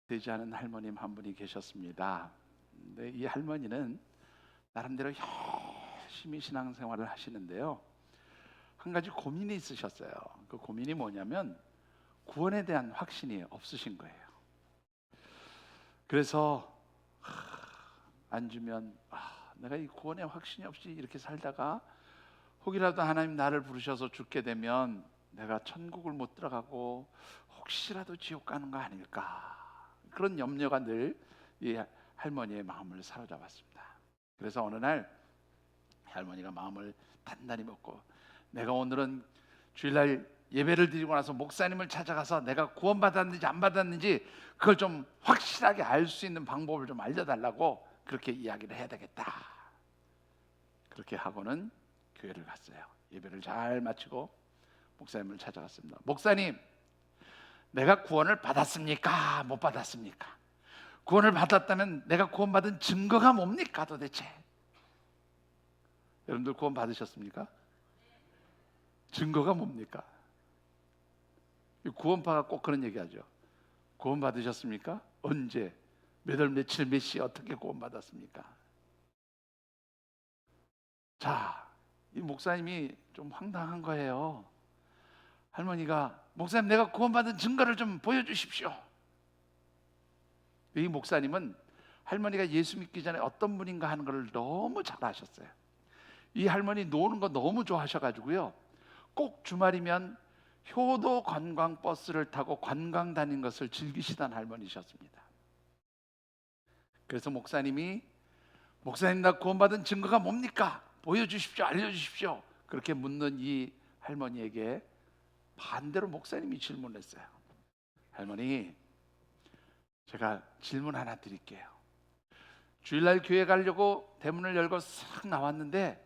되지 않은 할머님 한 분이 계셨습니다. 근데 이 할머니는 나름대로 열심히 신앙생활을 하시는데요, 한 가지 고민이 있으셨어요. 그 고민이 뭐냐면 구원에 대한 확신이 없으신 거예요. 그래서 안 주면 내가 이 구원에 확신이 없이 이렇게 살다가 혹이라도 하나님 나를 부르셔서 죽게 되면 내가 천국을 못 들어가고 혹시라도 지옥 가는 거 아닐까, 그런 염려가 늘 이 할머니의 마음을 사로잡았습니다. 그래서 어느 날 할머니가 마음을 단단히 먹고, 내가 오늘은 주일날 예배를 드리고 나서 목사님을 찾아가서 내가 구원받았는지 안 받았는지 그걸 좀 확실하게 알 수 있는 방법을 좀 알려달라고 그렇게 이야기를 해야 되겠다. 그렇게 하고는 교회를 갔어요. 예배를 잘 마치고 목사님을 찾아갔습니다. 목사님, 내가 구원을 받았습니까? 못 받았습니까? 구원을 받았다면 내가 구원받은 증거가 뭡니까 도대체? 여러분들 구원 받으셨습니까? 증거가 뭡니까? 구원파가 꼭 그런 얘기하죠. 구원 받으셨습니까? 언제? 몇 월 며칠 몇 시에 어떻게 구원 받았습니까? 자, 이 목사님이 좀 황당한 거예요. 할머니가, 목사님 내가 구원받은 증거를 좀 보여주십시오. 이 목사님은 할머니가 예수 믿기 전에 어떤 분인가 하는 걸 너무 잘 아셨어요. 이 할머니 노는 거 너무 좋아하셔가지고요, 꼭 주말이면 효도 관광 버스를 타고 관광 다닌 것을 즐기시던 할머니셨습니다. 그래서 목사님 나 구원받은 증거가 뭡니까? 보여주십시오, 알려주십시오. 그렇게 묻는 이 할머니에게 반대로 목사님이 질문했어요. 할머니, 제가 질문 하나 드릴게요. 주일날 교회 가려고 대문을 열고 싹 나왔는데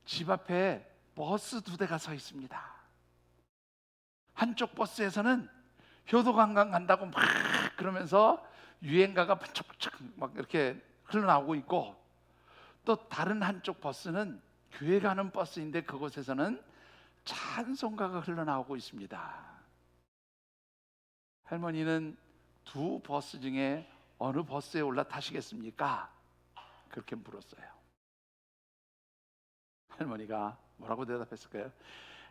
집 앞에 버스 2대가 서 있습니다. 한쪽 버스에서는 효도관광 간다고 막 그러면서 유행가가 번쩍번쩍 막 이렇게 흘러나오고 있고, 또 다른 한쪽 버스는 교회 가는 버스인데 그곳에서는 찬송가가 흘러나오고 있습니다. 할머니는 두 버스 중에 어느 버스에 올라타시겠습니까? 그렇게 물었어요. 할머니가 뭐라고 대답했을까요?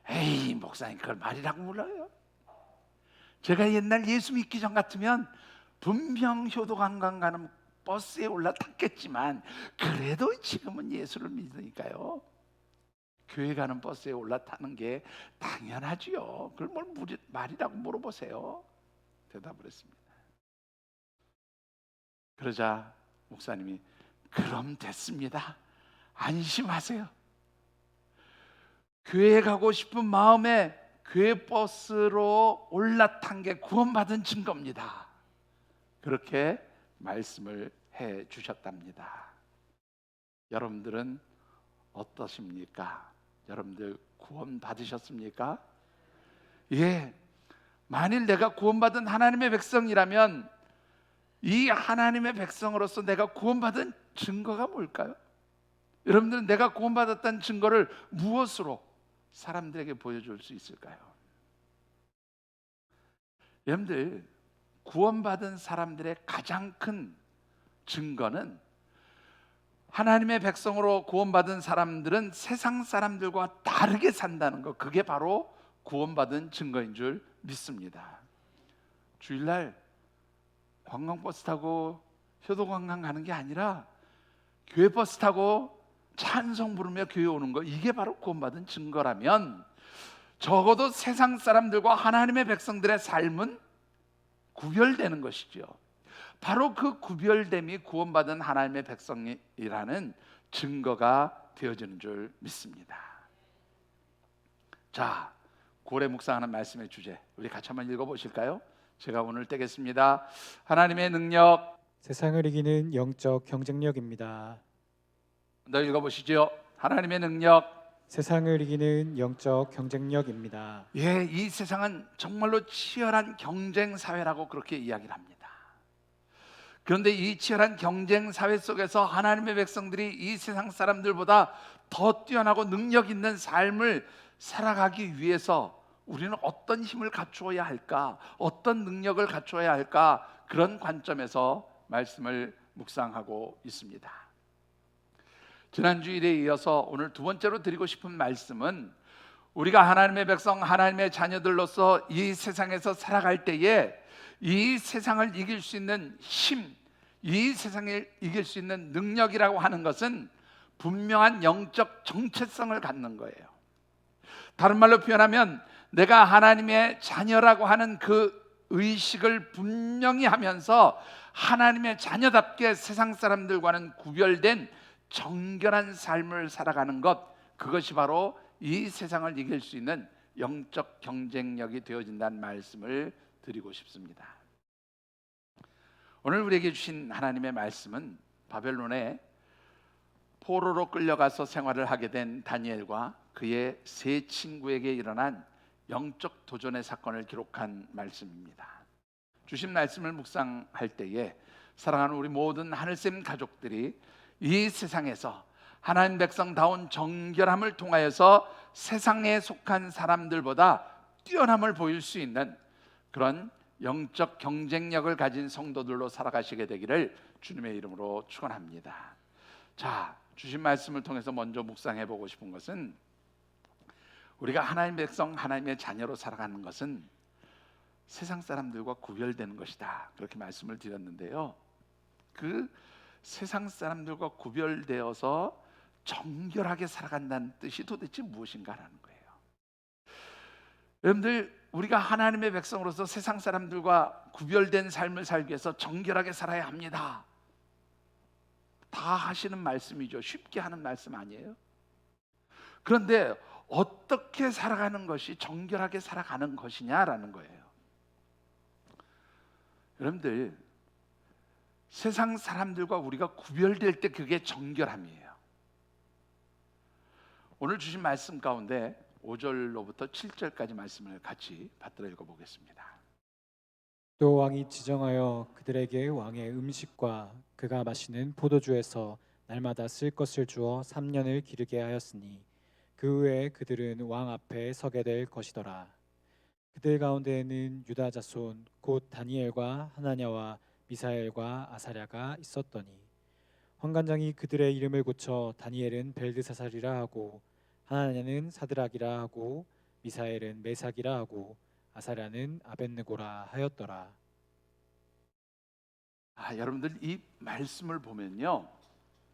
에이, 목사님 그걸 말이라고 몰라요. 제가 옛날 예수 믿기 전 같으면 분명 효도관광 가는 버스에 올라탔겠지만 그래도 지금은 예수를 믿으니까요, 교회 가는 버스에 올라타는 게 당연하지요. 그걸 뭘 말이라고 물어보세요. 대답을 했습니다. 그러자 목사님이, 그럼 됐습니다. 안심하세요. 교회 가고 싶은 마음에 교회 버스로 올라탄 게 구원받은 증거입니다. 그렇게 말씀을 해 주셨답니다. 여러분들은 어떠십니까? 여러분들 구원 받으셨습니까? 예. 만일 내가 구원받은 하나님의 백성이라면 이 하나님의 백성으로서 내가 구원받은 증거가 뭘까요? 여러분들은 내가 구원받았다는 증거를 무엇으로 사람들에게 보여줄 수 있을까요? 여러분들, 구원받은 사람들의 가장 큰 증거는, 하나님의 백성으로 구원받은 사람들은 세상 사람들과 다르게 산다는 것, 그게 바로 구원받은 증거인 줄 믿습니다. 주일날 관광버스 타고 효도관광 가는 게 아니라 교회 버스 타고 찬송 부르며 교회 오는 거, 이게 바로 구원받은 증거라면 적어도 세상 사람들과 하나님의 백성들의 삶은 구별되는 것이죠. 바로 그 구별됨이 구원받은 하나님의 백성이라는 증거가 되어지는 줄 믿습니다. 자, 고래 묵상하는 말씀의 주제, 우리 같이 한번 읽어보실까요? 제가 오늘 떼겠습니다. 하나님의 능력, 세상을 이기는 영적 경쟁력입니다. 너 읽어보시죠. 하나님의 능력. 세상을 이기는 영적 경쟁력입니다. 예, 이 세상은 정말로 치열한 경쟁 사회라고 그렇게 이야기를 합니다. 그런데 이 치열한 경쟁 사회 속에서 하나님의 백성들이 이 세상 사람들보다 더 뛰어나고 능력 있는 삶을 살아가기 위해서 우리는 어떤 힘을 갖추어야 할까? 어떤 능력을 갖추어야 할까? 그런 관점에서 말씀을 묵상하고 있습니다. 지난 주일에 이어서 오늘 두 번째로 드리고 싶은 말씀은 우리가 하나님의 백성, 하나님의 자녀들로서 이 세상에서 살아갈 때에 이 세상을 이길 수 있는 힘, 이 세상을 이길 수 있는 능력이라고 하는 것은 분명한 영적 정체성을 갖는 거예요. 다른 말로 표현하면 내가 하나님의 자녀라고 하는 그 의식을 분명히 하면서 하나님의 자녀답게 세상 사람들과는 구별된 정결한 삶을 살아가는 것, 그것이 바로 이 세상을 이길 수 있는 영적 경쟁력이 되어진다는 말씀을 드리고 싶습니다. 오늘 우리에게 주신 하나님의 말씀은 바벨론에 포로로 끌려가서 생활을 하게 된 다니엘과 그의 세 친구에게 일어난 영적 도전의 사건을 기록한 말씀입니다. 주신 말씀을 묵상할 때에 사랑하는 우리 모든 하늘샘 가족들이 이 세상에서 하나님 백성다운 정결함을 통하여서 세상에 속한 사람들보다 뛰어남을 보일 수 있는 그런 영적 경쟁력을 가진 성도들로 살아가시게 되기를 주님의 이름으로 축원합니다. 자, 주신 말씀을 통해서 먼저 묵상해 보고 싶은 것은 우리가 하나님 백성, 하나님의 자녀로 살아가는 것은 세상 사람들과 구별되는 것이다, 그렇게 말씀을 드렸는데요. 그 세상 사람들과 구별되어서 정결하게 살아간다는 뜻이 도대체 무엇인가라는 거예요. 여러분들, 우리가 하나님의 백성으로서 세상 사람들과 구별된 삶을 살기 위해서 정결하게 살아야 합니다, 다 하시는 말씀이죠. 쉽게 하는 말씀 아니에요. 그런데 어떻게 살아가는 것이 정결하게 살아가는 것이냐라는 거예요. 여러분들, 세상 사람들과 우리가 구별될 때 그게 정결함이에요. 오늘 주신 말씀 가운데 5절로부터 7절까지 말씀을 같이 받들어 읽어보겠습니다. 또 왕이 지정하여 그들에게 왕의 음식과 그가 마시는 포도주에서 날마다 쓸 것을 주어 3년을 기르게 하였으니 그 후에 그들은 왕 앞에 서게 될 것이더라. 그들 가운데에는 유다 자손 곧 다니엘과 하나냐와 미사엘과 아사랴가 있었더니 환관장이 그들의 이름을 고쳐 다니엘은 벨드사살이라 하고 하나냐는 사드락이라 하고 미사엘은 메삭이라 하고 아사랴는 아벳느고라 하였더라. 여러분들, 이 말씀을 보면요,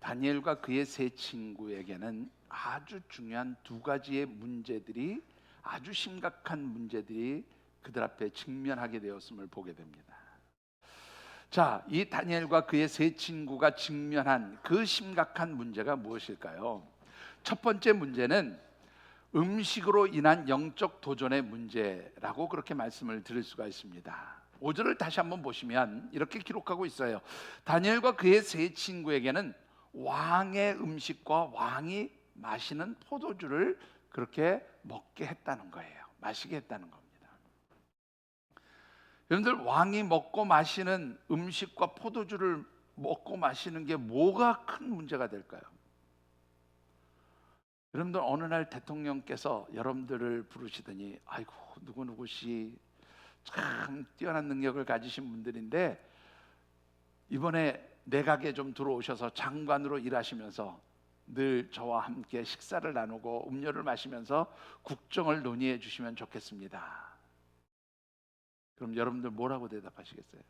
다니엘과 그의 세 친구에게는 아주 중요한 두 가지의 문제들이, 아주 심각한 문제들이 그들 앞에 직면하게 되었음을 보게 됩니다. 자, 이 다니엘과 그의 세 친구가 직면한 그 심각한 문제가 무엇일까요? 첫 번째 문제는 음식으로 인한 영적 도전의 문제라고 그렇게 말씀을 드릴 수가 있습니다. 5절을 다시 한번 보시면 이렇게 기록하고 있어요. 다니엘과 그의 세 친구에게는 왕의 음식과 왕이 마시는 포도주를 그렇게 먹게 했다는 거예요. 마시게 했다는 겁니다. 여러분들, 왕이 먹고 마시는 음식과 포도주를 먹고 마시는 게 뭐가 큰 문제가 될까요? 여러분들, 어느 날 대통령께서 여러분들을 부르시더니 아이고, 누구누구씨 참 뛰어난 능력을 가지신 분들인데 이번에 내각에 좀 들어오셔서 장관으로 일하시면서 늘 저와 함께 식사를 나누고 음료를 마시면서 국정을 논의해 주시면 좋겠습니다. 그럼 여러분들 뭐라고 대답하시겠어요?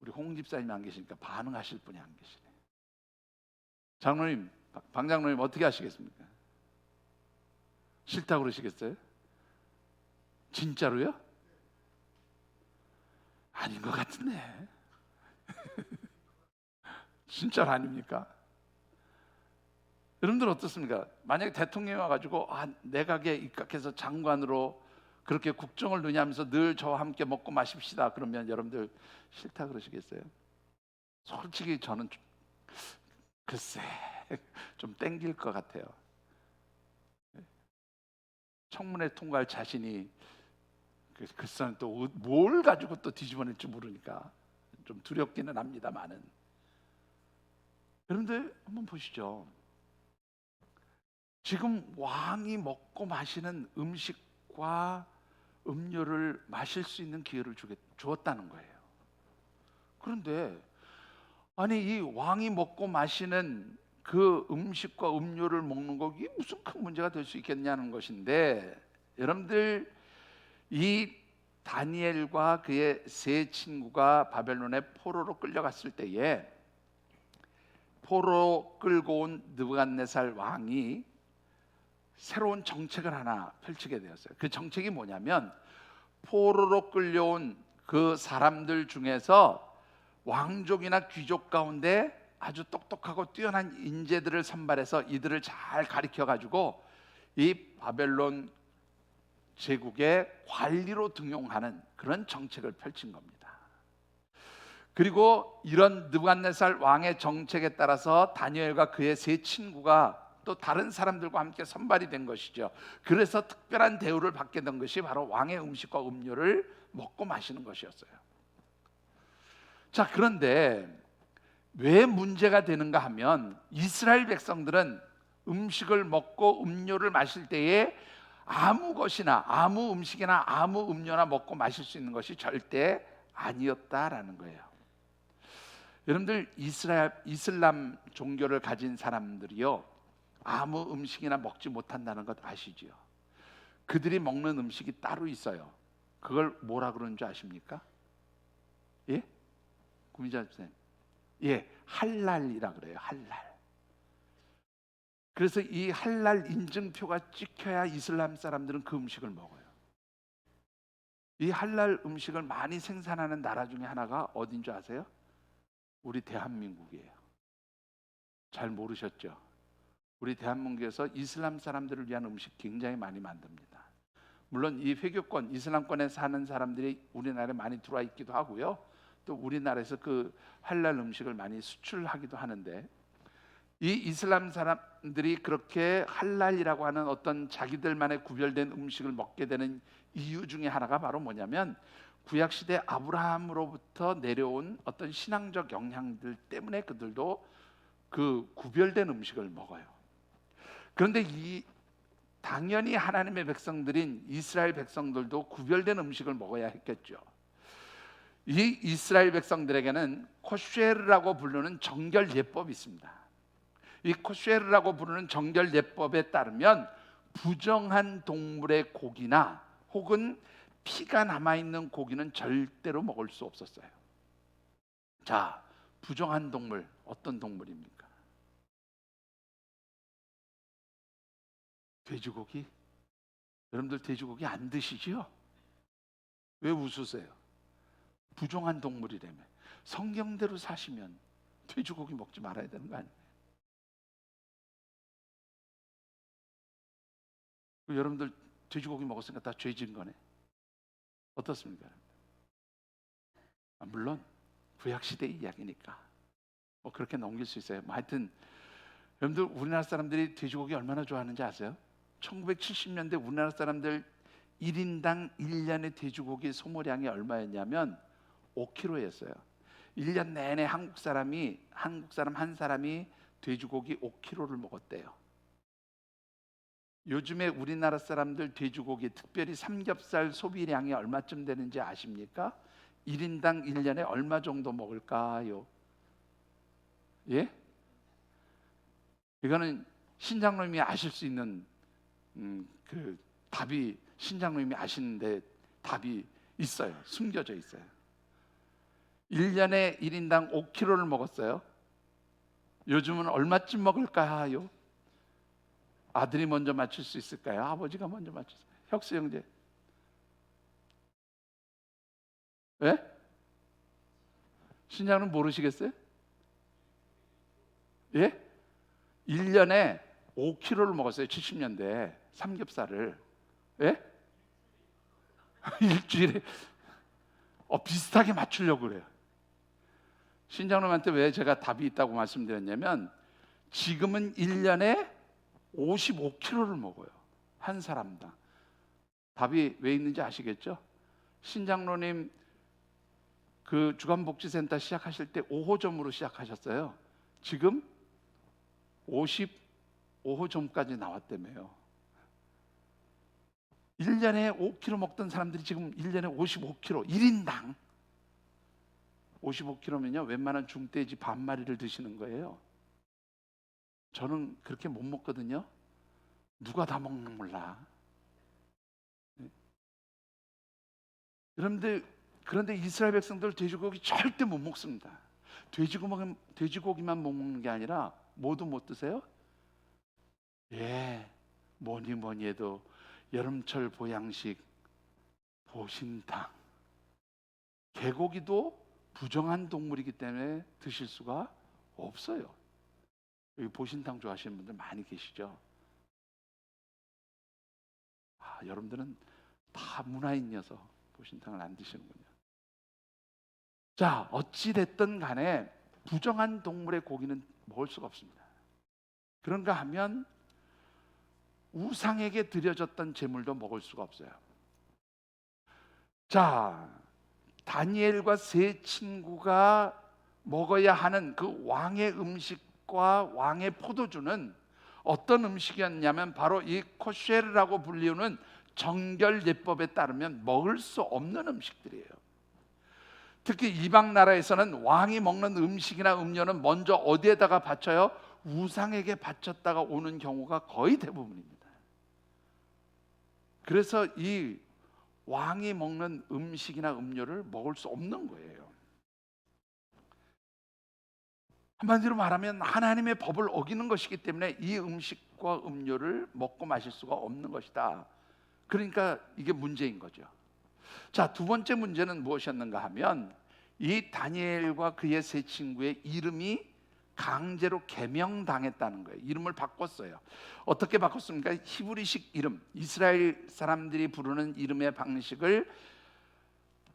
우리 홍 집사님이 안 계시니까 반응하실 분이 안 계시네. 장로님, 방 장로님 어떻게 하시겠습니까? 싫다고 그러시겠어요? 진짜로요? 아닌 것 같은데. 진짜로 아닙니까? 여러분들 어떻습니까? 만약에 대통령이 와가지고 내각에 입각해서 장관으로 그렇게 국정을 논의하면서 늘 저와 함께 먹고 마십시다, 그러면 여러분들 싫다 그러시겠어요? 솔직히 저는 글쎄 좀 땡길 것 같아요. 청문회 통과할 자신이 글쎄 또 뭘 가지고 또 뒤집어낼지 모르니까 좀 두렵기는 합니다만은, 여러분들 한번 보시죠. 지금 왕이 먹고 마시는 음식과 음료를 마실 수 있는 기회를 주었다는 거예요. 그런데 아니 이 왕이 먹고 마시는 그 음식과 음료를 먹는 거 이게 무슨 큰 문제가 될 수 있겠냐는 것인데, 여러분들 이 다니엘과 그의 세 친구가 바벨론의 포로로 끌려갔을 때에 포로 끌고 온 느부갓네살 왕이 새로운 정책을 하나 펼치게 되었어요. 그 정책이 뭐냐면 포로로 끌려온 그 사람들 중에서 왕족이나 귀족 가운데 아주 똑똑하고 뛰어난 인재들을 선발해서 이들을 잘 가르쳐 가지고 이 바벨론 제국의 관리로 등용하는 그런 정책을 펼친 겁니다. 그리고 이런 느부갓네살 왕의 정책에 따라서 다니엘과 그의 세 친구가 또 다른 사람들과 함께 선발이 된 것이죠. 그래서 특별한 대우를 받게 된 것이 바로 왕의 음식과 음료를 먹고 마시는 것이었어요. 자, 그런데 왜 문제가 되는가 하면 이스라엘 백성들은 음식을 먹고 음료를 마실 때에 아무 것이나 아무 음식이나 아무 음료나 먹고 마실 수 있는 것이 절대 아니었다라는 거예요. 여러분들 이슬람 종교를 가진 사람들이요, 아무 음식이나 먹지 못한다는 것 아시지요? 그들이 먹는 음식이 따로 있어요. 그걸 뭐라 그러는 줄 아십니까? 예? 구미자 선생님. 예, 할랄이라 그래요. 할랄. 그래서 이 할랄 인증표가 찍혀야 이슬람 사람들은 그 음식을 먹어요. 이 할랄 음식을 많이 생산하는 나라 중에 하나가 어딘 줄 아세요? 우리 대한민국이에요. 잘 모르셨죠? 우리 대한민국에서 이슬람 사람들을 위한 음식 굉장히 많이 만듭니다. 물론 이 회교권, 이슬람권에 사는 사람들이 우리나라에 많이 들어와 있기도 하고요. 또 우리나라에서 그 할랄 음식을 많이 수출하기도 하는데, 이 이슬람 사람들이 그렇게 할랄이라고 하는 어떤 자기들만의 구별된 음식을 먹게 되는 이유 중에 하나가 바로 뭐냐면 구약시대 아브라함으로부터 내려온 어떤 신앙적 영향들 때문에 그들도 그 구별된 음식을 먹어요. 그런데 당연히 하나님의 백성들인 이스라엘 백성들도 구별된 음식을 먹어야 했겠죠. 이 이스라엘 백성들에게는 코쉐르라고 부르는 정결 예법이 있습니다. 이 코쉐르라고 부르는 정결 예법에 따르면 부정한 동물의 고기나 혹은 피가 남아있는 고기는 절대로 먹을 수 없었어요. 자, 부정한 동물, 어떤 동물입니까? 돼지고기? 여러분들 돼지고기 안 드시지요? 왜 웃으세요? 부정한 동물이라며. 성경대로 사시면 돼지고기 먹지 말아야 되는 거 아니에요? 여러분들 돼지고기 먹었으니까 다 죄진 거네. 어떻습니까? 물론 구약시대 이야기니까 뭐 그렇게 넘길 수 있어요. 하여튼 여러분들 우리나라 사람들이 돼지고기 얼마나 좋아하는지 아세요? 1970년대 우리나라 사람들 1인당 1년의 돼지고기 소모량이 얼마였냐면 5kg였어요. 1년 내내 한국 사람 한 사람이 돼지고기 5kg를 먹었대요. 요즘에 우리나라 사람들 돼지고기, 특별히 삼겹살 소비량이 얼마쯤 되는지 아십니까? 1인당 1년에 얼마 정도 먹을까요? 예? 이거는 신장로님이 아실 수 있는 그 답이, 신장로님이 아시는데 답이 있어요. 숨겨져 있어요. 1년에 1인당 5kg를 먹었어요. 요즘은 얼마쯤 먹을까요? 아들이 먼저 맞출 수 있을까요? 아버지가 먼저 맞추세요. 혁수 형제. 예? 신장은 모르시겠어요? 예? 1년에 5kg를 먹었어요. 70년대 삼겹살을. 예? 일주일에 비슷하게 맞추려고 그래요. 신장님한테 왜 제가 답이 있다고 말씀드렸냐면 지금은 1년에 55kg를 먹어요. 한 사람당. 답이 왜 있는지 아시겠죠? 신장로님 그 주간복지센터 시작하실 때 5호점으로 시작하셨어요. 지금 5호점까지 나왔다며요. 1년에 5kg 먹던 사람들이 지금 1년에 55kg, 1인당 55kg면요 웬만한 중돼지 반 마리를 드시는 거예요. 저는 그렇게 못 먹거든요. 누가 다 먹는 몰라. 그런데 이스라엘 백성들 돼지고기 절대 못 먹습니다. 돼지고기만 못 먹는 게 아니라 뭐도 못 드세요? 예, 뭐니 해도 여름철 보양식 보신탕. 개고기도 부정한 동물이기 때문에 드실 수가 없어요. 여기 보신탕 좋아하시는 분들 많이 계시죠? 여러분들은 다 문화인이어서 보신탕을 안 드시는군요. 자, 어찌 됐든 간에 부정한 동물의 고기는 먹을 수가 없습니다. 그런가 하면 우상에게 드려졌던 제물도 먹을 수가 없어요. 자, 다니엘과 세 친구가 먹어야 하는 그 왕의 음식과 왕의 포도주는 어떤 음식이었냐면 바로 이 코쉐르라고 불리우는 정결 예법에 따르면 먹을 수 없는 음식들이에요. 특히 이방 나라에서는 왕이 먹는 음식이나 음료는 먼저 어디에다가 바쳐요? 우상에게 바쳤다가 오는 경우가 거의 대부분입니다. 그래서 이 왕이 먹는 음식이나 음료를 먹을 수 없는 거예요. 한마디로 말하면 하나님의 법을 어기는 것이기 때문에 이 음식과 음료를 먹고 마실 수가 없는 것이다. 그러니까 이게 문제인 거죠. 자, 두 번째 문제는 무엇이었는가 하면 이 다니엘과 그의 세 친구의 이름이 강제로 개명당했다는 거예요. 이름을 바꿨어요. 어떻게 바꿨습니까? 히브리식 이름, 이스라엘 사람들이 부르는 이름의 방식을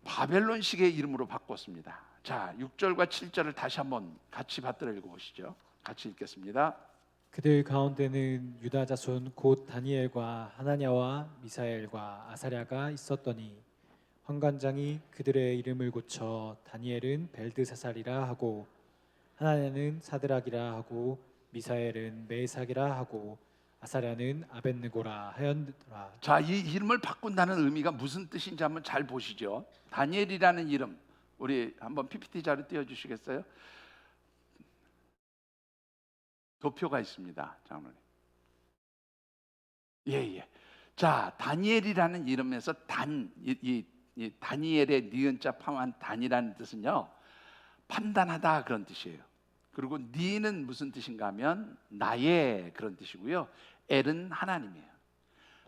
바벨론식의 이름으로 바꿨습니다. 자, 6절과 7절을 다시 한번 같이 받들어 읽어보시죠. 같이 읽겠습니다. 그들 가운데는 유다 자손 곧 다니엘과 하나냐와 미사엘과 아사랴가 있었더니 환관장이 그들의 이름을 고쳐 다니엘은 벨드사살이라 하고 하나냐는 사드락이라 하고 미사엘은 메삭이라 하고 아사랴는 아벳느고라 하였더라. 자, 이 이름을 바꾼다는 의미가 무슨 뜻인지 한번 잘 보시죠. 다니엘이라는 이름, 우리 한번 PPT 자료 띄워주시겠어요? 도표가 있습니다, 장로님. 예. 자, 다니엘이라는 이름에서 이 다니엘의 니은자 파만 단이라는 뜻은요, 판단하다 그런 뜻이에요. 그리고 니는 무슨 뜻인가 하면 나의 그런 뜻이고요. 엘은 하나님이에요.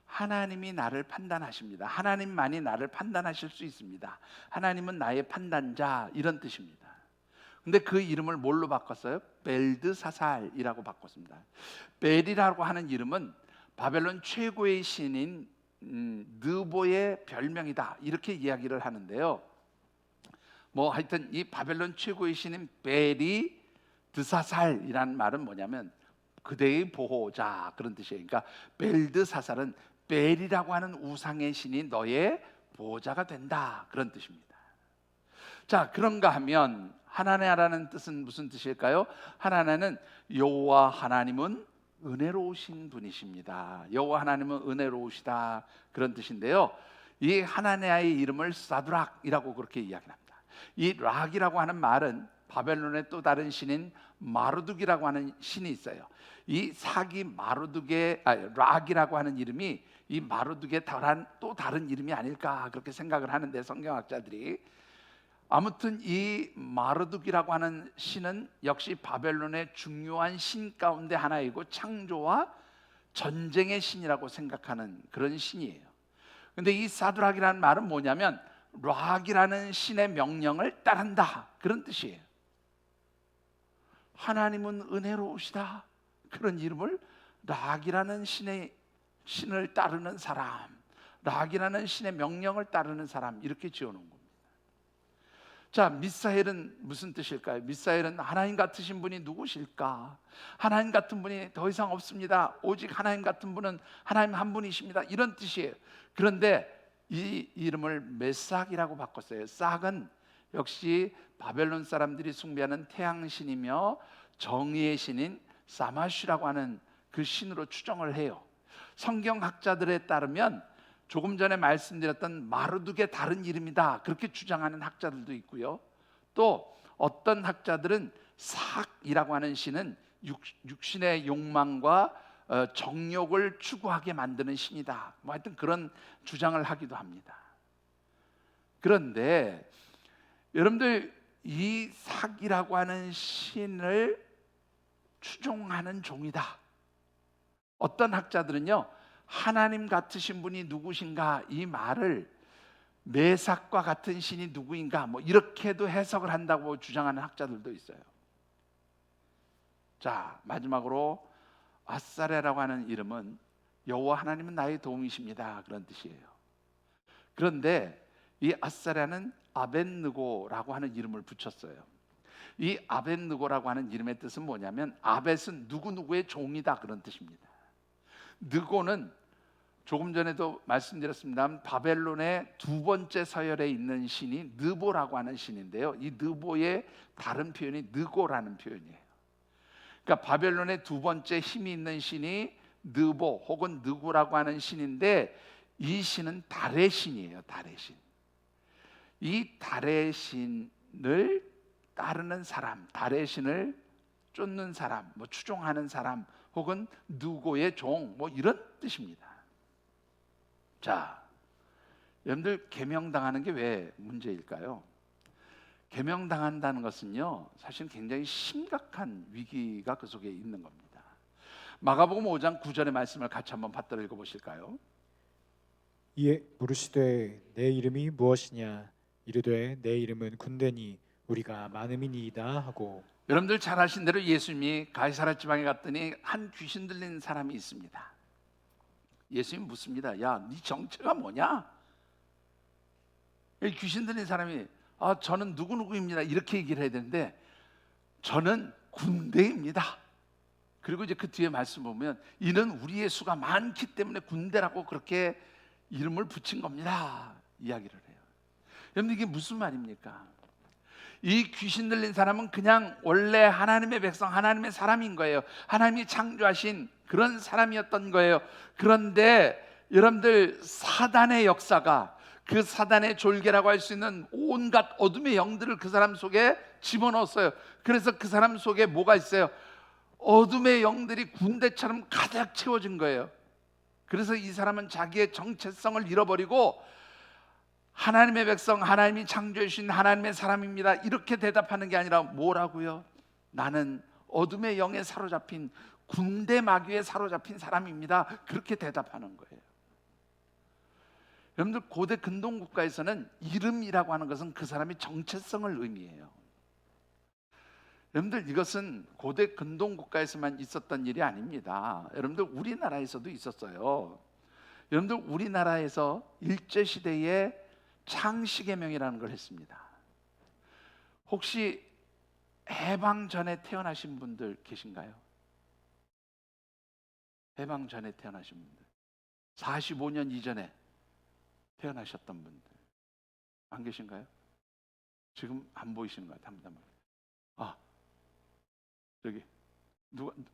하나님이 나를 판단하십니다. 하나님만이 나를 판단하실 수 있습니다. 하나님은 나의 판단자 이런 뜻입니다. 근데 그 이름을 뭘로 바꿨어요? 벨드사살이라고 바꿨습니다. 벨이라고 하는 이름은 바벨론 최고의 신인 느보의 별명이다 이렇게 이야기를 하는데요. 뭐 하여튼 이 바벨론 최고의 신인 벨이 드사살이라는 말은 뭐냐면 그대의 보호자 그런 뜻이에요. 그러니까 벨드사살은 벨이라고 하는 우상의 신이 너의 보호자가 된다 그런 뜻입니다. 자, 그런가 하면 하나냐라는 뜻은 무슨 뜻일까요? 하나냐는 여호와 하나님은 은혜로우신 분이십니다. 여호와 하나님은 은혜로우시다 그런 뜻인데요. 이 하나냐의 이름을 사드락이라고 그렇게 이야기합니다. 이 락이라고 하는 말은 바벨론의 또 다른 신인 마르둑이라고 하는 신이 있어요. 이 사기 마르둑의 락이라고 하는 이름이 이 마르둑의 또 다른 이름이 아닐까 그렇게 생각을 하는데 성경학자들이 아무튼 이 마르둑이라고 하는 신은 역시 바벨론의 중요한 신 가운데 하나이고 창조와 전쟁의 신이라고 생각하는 그런 신이에요. 근데 이 사드락이라는 말은 뭐냐면 락이라는 신의 명령을 따른다 그런 뜻이에요. 하나님은 은혜로우시다 그런 이름을 락이라는 신을 따르는 사람, 락이라는 신의 명령을 따르는 사람 이렇게 지어놓은 겁니다. 자, 미사엘은 무슨 뜻일까요? 미사엘은 하나님 같으신 분이 누구실까? 하나님 같은 분이 더 이상 없습니다. 오직 하나님 같은 분은 하나님 한 분이십니다. 이런 뜻이에요. 그런데 이 이름을 메삭이라고 바꿨어요. 싹은 역시 바벨론 사람들이 숭배하는 태양신이며 정의의 신인 사마슈라고 하는 그 신으로 추정을 해요. 성경학자들에 따르면 조금 전에 말씀드렸던 마르둑의 다른 이름이다 그렇게 주장하는 학자들도 있고요. 또 어떤 학자들은 삭이라고 하는 신은 육신의 욕망과 정욕을 추구하게 만드는 신이다. 뭐 하여튼 그런 주장을 하기도 합니다. 그런데 여러분들 이 삭이라고 하는 신을 추종하는 종이다. 어떤 학자들은요, 하나님 같으신 분이 누구신가 이 말을 메삭과 같은 신이 누구인가 뭐 이렇게도 해석을 한다고 주장하는 학자들도 있어요. 자, 마지막으로 아사레라고 하는 이름은 여호와 하나님은 나의 도움이십니다 그런 뜻이에요. 그런데 이 아사레는 아벳느고라고 하는 이름을 붙였어요. 이 아벳느고라고 하는 이름의 뜻은 뭐냐면 아벳은 누구누구의 종이다 그런 뜻입니다. 느고는 조금 전에도 말씀드렸습니다. 바벨론의 두 번째 서열에 있는 신이 느보라고 하는 신인데요. 이 느보의 다른 표현이 느고라는 표현이에요. 그러니까 바벨론의 두 번째 힘이 있는 신이 느보 혹은 느고라고 하는 신인데 이 신은 달의 신이에요. 달의 신. 이 달의 신을 따르는 사람, 달의 신을 쫓는 사람, 뭐 추종하는 사람 혹은 느고의 종 뭐 이런 뜻입니다. 자, 여러분들 계명당하는 게 왜 문제일까요? 계명당한다는 것은요, 사실 굉장히 심각한 위기가 그 속에 있는 겁니다. 마가복음 5장 9절의 말씀을 같이 한번 받들어 읽어보실까요? 이에 물으시되 내 이름이 무엇이냐 이르되 내 이름은 군대니 우리가 많음이니이다 하고. 여러분들 잘 아신 대로 예수님이 가이사랴 지방에 갔더니 한 귀신 들린 사람이 있습니다. 예수님이 묻습니다. 야, 네 정체가 뭐냐? 귀신 들린 사람이 저는 누구누구입니다 이렇게 얘기를 해야 되는데 저는 군대입니다. 그리고 이제 그 뒤에 말씀 보면 이는 우리의 수가 많기 때문에 군대라고 그렇게 이름을 붙인 겁니다 이야기를 해요. 여러분 이게 무슨 말입니까? 이 귀신 들린 사람은 그냥 원래 하나님의 백성, 하나님의 사람인 거예요. 하나님이 창조하신 그런 사람이었던 거예요. 그런데 여러분들 사단의 역사가 그 사단의 졸개라고 할 수 있는 온갖 어둠의 영들을 그 사람 속에 집어넣었어요. 그래서 그 사람 속에 뭐가 있어요? 어둠의 영들이 군대처럼 가득 채워진 거예요. 그래서 이 사람은 자기의 정체성을 잃어버리고 하나님의 백성, 하나님이 창조해 주신 하나님의 사람입니다 이렇게 대답하는 게 아니라 뭐라고요? 나는 어둠의 영에 사로잡힌 군대 마귀에 사로잡힌 사람입니다 그렇게 대답하는 거예요. 여러분들 고대 근동 국가에서는 이름이라고 하는 것은 그 사람의 정체성을 의미해요. 여러분들 이것은 고대 근동 국가에서만 있었던 일이 아닙니다. 여러분들 우리나라에서도 있었어요. 여러분들 우리나라에서 일제시대에 창씨개명이라는 걸 했습니다. 혹시 해방 전에 태어나신 분들 계신가요? 해방 전에 태어나신 분들 45년 이전에 태어나셨던 분들 안 계신가요? 지금 안 보이시는 것 같아요. 저기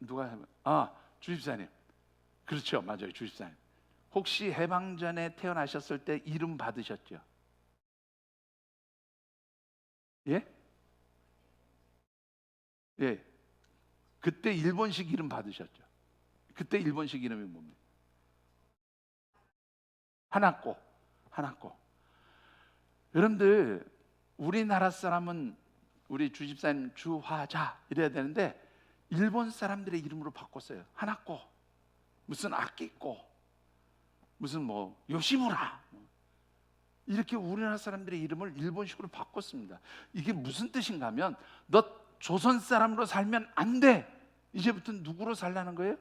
누가 하면 주집사님. 그렇죠, 맞아요, 주집사님. 혹시 해방 전에 태어나셨을 때 이름 받으셨죠? 예? 예. 그때 일본식 이름 받으셨죠? 그때 일본식 이름이 뭡니까? 하나꼬. 여러분들 우리나라 사람은 우리 주집사님 주화자 이래야 되는데 일본 사람들의 이름으로 바꿨어요. 하나꼬, 무슨 아끼꼬, 무슨 뭐 요시무라 이렇게 우리나라 사람들의 이름을 일본식으로 바꿨습니다. 이게 무슨 뜻인가 하면 너 조선 사람으로 살면 안 돼. 이제부터 누구로 살라는 거예요?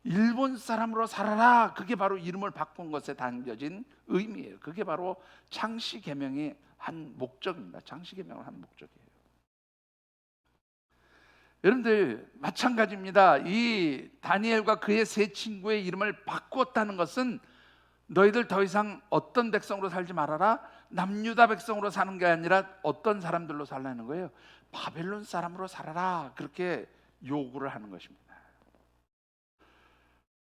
일본 사람으로 살아라. 그게 바로 이름을 바꾼 것에 담겨진 의미예요. 그게 바로 창씨개명의 한 목적입니다. 창씨개명을 한 목적이에요. 여러분들 마찬가지입니다. 이 다니엘과 그의 세 친구의 이름을 바꾸었다는 것은 너희들 더 이상 어떤 백성으로 살지 말아라. 남유다 백성으로 사는 게 아니라 어떤 사람들로 살라는 거예요? 바벨론 사람으로 살아라. 그렇게 요구를 하는 것입니다.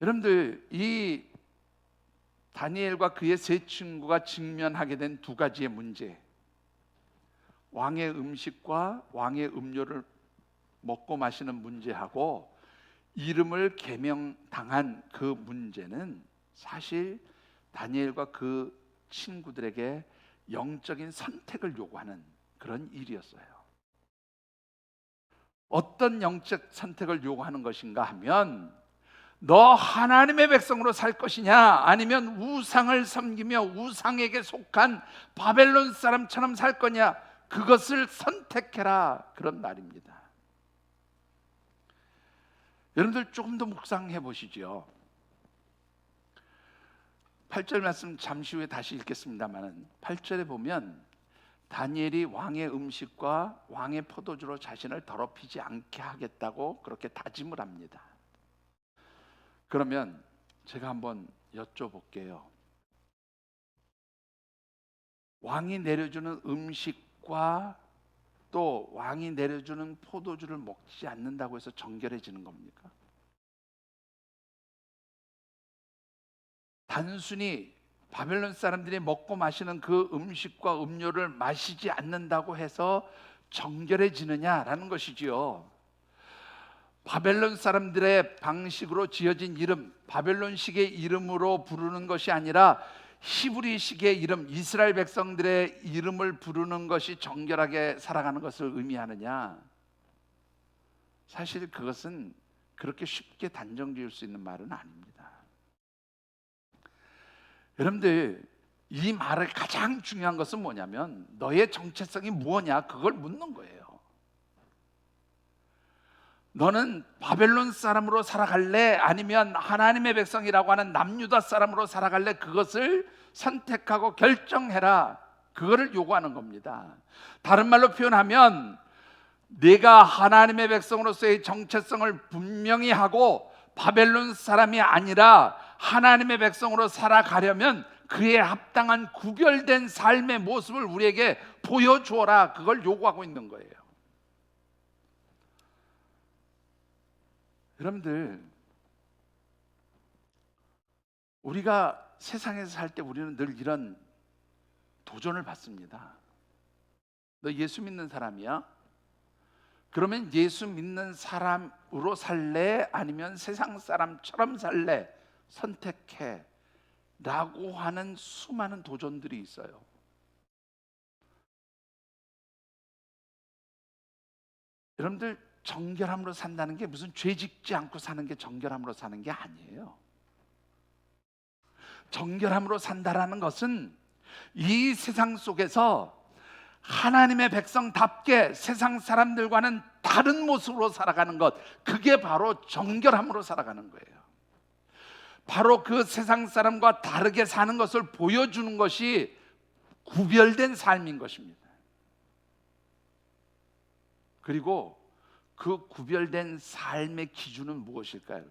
여러분들, 이 다니엘과 그의 세 친구가 직면하게 된 두 가지의 문제, 왕의 음식과 왕의 음료를 먹고 마시는 문제하고 이름을 계명당한 그 문제는 사실 다니엘과 그 친구들에게 영적인 선택을 요구하는 그런 일이었어요. 어떤 영적 선택을 요구하는 것인가 하면, 너 하나님의 백성으로 살 것이냐, 아니면 우상을 섬기며 우상에게 속한 바벨론 사람처럼 살 거냐, 그것을 선택해라, 그런 말입니다. 여러분들 조금 더 묵상해 보시죠. 8절 말씀 잠시 후에 다시 읽겠습니다만, 8절에 보면 다니엘이 왕의 음식과 왕의 포도주로 자신을 더럽히지 않게 하겠다고 그렇게 다짐을 합니다. 그러면 제가 한번 여쭤볼게요. 왕이 내려주는 음식과 또 왕이 내려주는 포도주를 먹지 않는다고 해서 정결해지는 겁니까? 단순히 바벨론 사람들이 먹고 마시는 그 음식과 음료를 마시지 않는다고 해서 정결해지느냐라는 것이지요. 바벨론 사람들의 방식으로 지어진 이름, 바벨론식의 이름으로 부르는 것이 아니라 히브리식의 이름, 이스라엘 백성들의 이름을 부르는 것이 정결하게 살아가는 것을 의미하느냐? 사실 그것은 그렇게 쉽게 단정 지을 수 있는 말은 아닙니다. 여러분들, 이 말의 가장 중요한 것은 뭐냐면, 너의 정체성이 무엇냐, 그걸 묻는 거예요. 너는 바벨론 사람으로 살아갈래? 아니면 하나님의 백성이라고 하는 남유다 사람으로 살아갈래? 그것을 선택하고 결정해라, 그거를 요구하는 겁니다. 다른 말로 표현하면, 네가 하나님의 백성으로서의 정체성을 분명히 하고 바벨론 사람이 아니라 하나님의 백성으로 살아가려면 그에 합당한 구별된 삶의 모습을 우리에게 보여주어라, 그걸 요구하고 있는 거예요. 여러분들, 우리가 세상에서 살 때 우리는 늘 이런 도전을 받습니다. 너 예수 믿는 사람이야? 그러면 예수 믿는 사람으로 살래? 아니면 세상 사람처럼 살래? 선택해 라고 하는 수많은 도전들이 있어요. 여러분들, 정결함으로 산다는 게 무슨 죄 짓지 않고 사는 게 정결함으로 사는 게 아니에요. 정결함으로 산다라는 것은 이 세상 속에서 하나님의 백성답게 세상 사람들과는 다른 모습으로 살아가는 것, 그게 바로 정결함으로 살아가는 거예요. 바로 그 세상 사람과 다르게 사는 것을 보여주는 것이 구별된 삶인 것입니다. 그리고 그 구별된 삶의 기준은 무엇일까요?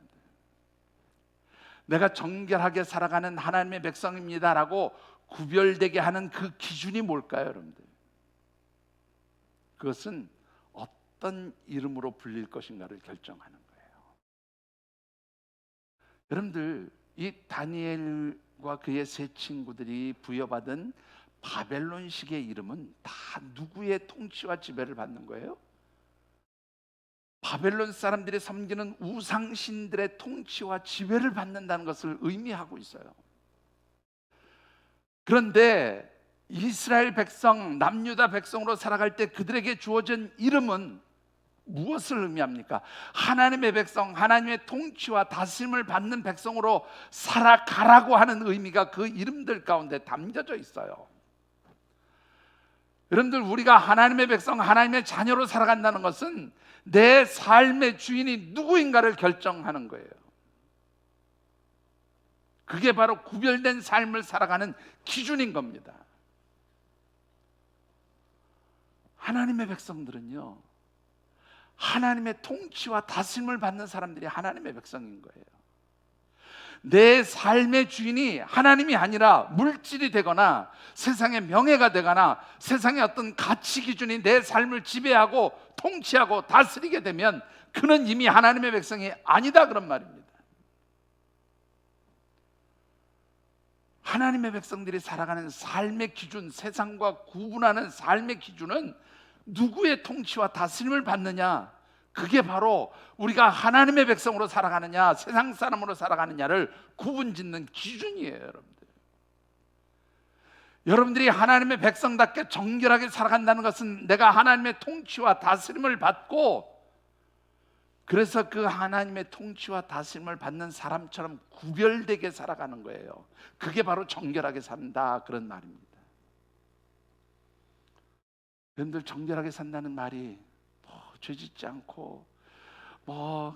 내가 정결하게 살아가는 하나님의 백성입니다라고 구별되게 하는 그 기준이 뭘까요, 여러분들? 그것은 어떤 이름으로 불릴 것인가를 결정하는 거예요. 여러분들, 이 다니엘과 그의 세 친구들이 부여받은 바벨론식의 이름은 다 누구의 통치와 지배를 받는 거예요? 바벨론 사람들이 섬기는 우상신들의 통치와 지배를 받는다는 것을 의미하고 있어요. 그런데 이스라엘 백성, 남유다 백성으로 살아갈 때 그들에게 주어진 이름은 무엇을 의미합니까? 하나님의 백성, 하나님의 통치와 다스림을 받는 백성으로 살아가라고 하는 의미가 그 이름들 가운데 담겨져 있어요. 여러분들, 우리가 하나님의 백성, 하나님의 자녀로 살아간다는 것은 내 삶의 주인이 누구인가를 결정하는 거예요. 그게 바로 구별된 삶을 살아가는 기준인 겁니다. 하나님의 백성들은요, 하나님의 통치와 다스림을 받는 사람들이 하나님의 백성인 거예요. 내 삶의 주인이 하나님이 아니라 물질이 되거나 세상의 명예가 되거나 세상의 어떤 가치 기준이 내 삶을 지배하고 통치하고 다스리게 되면 그는 이미 하나님의 백성이 아니다, 그런 말입니다. 하나님의 백성들이 살아가는 삶의 기준, 세상과 구분하는 삶의 기준은 누구의 통치와 다스림을 받느냐, 그게 바로 우리가 하나님의 백성으로 살아가느냐 세상 사람으로 살아가느냐를 구분짓는 기준이에요. 여러분들이 하나님의 백성답게 정결하게 살아간다는 것은 내가 하나님의 통치와 다스림을 받고, 그래서 그 하나님의 통치와 다스림을 받는 사람처럼 구별되게 살아가는 거예요. 그게 바로 정결하게 산다, 그런 말입니다. 여러분들, 정결하게 산다는 말이 죄짓지 않고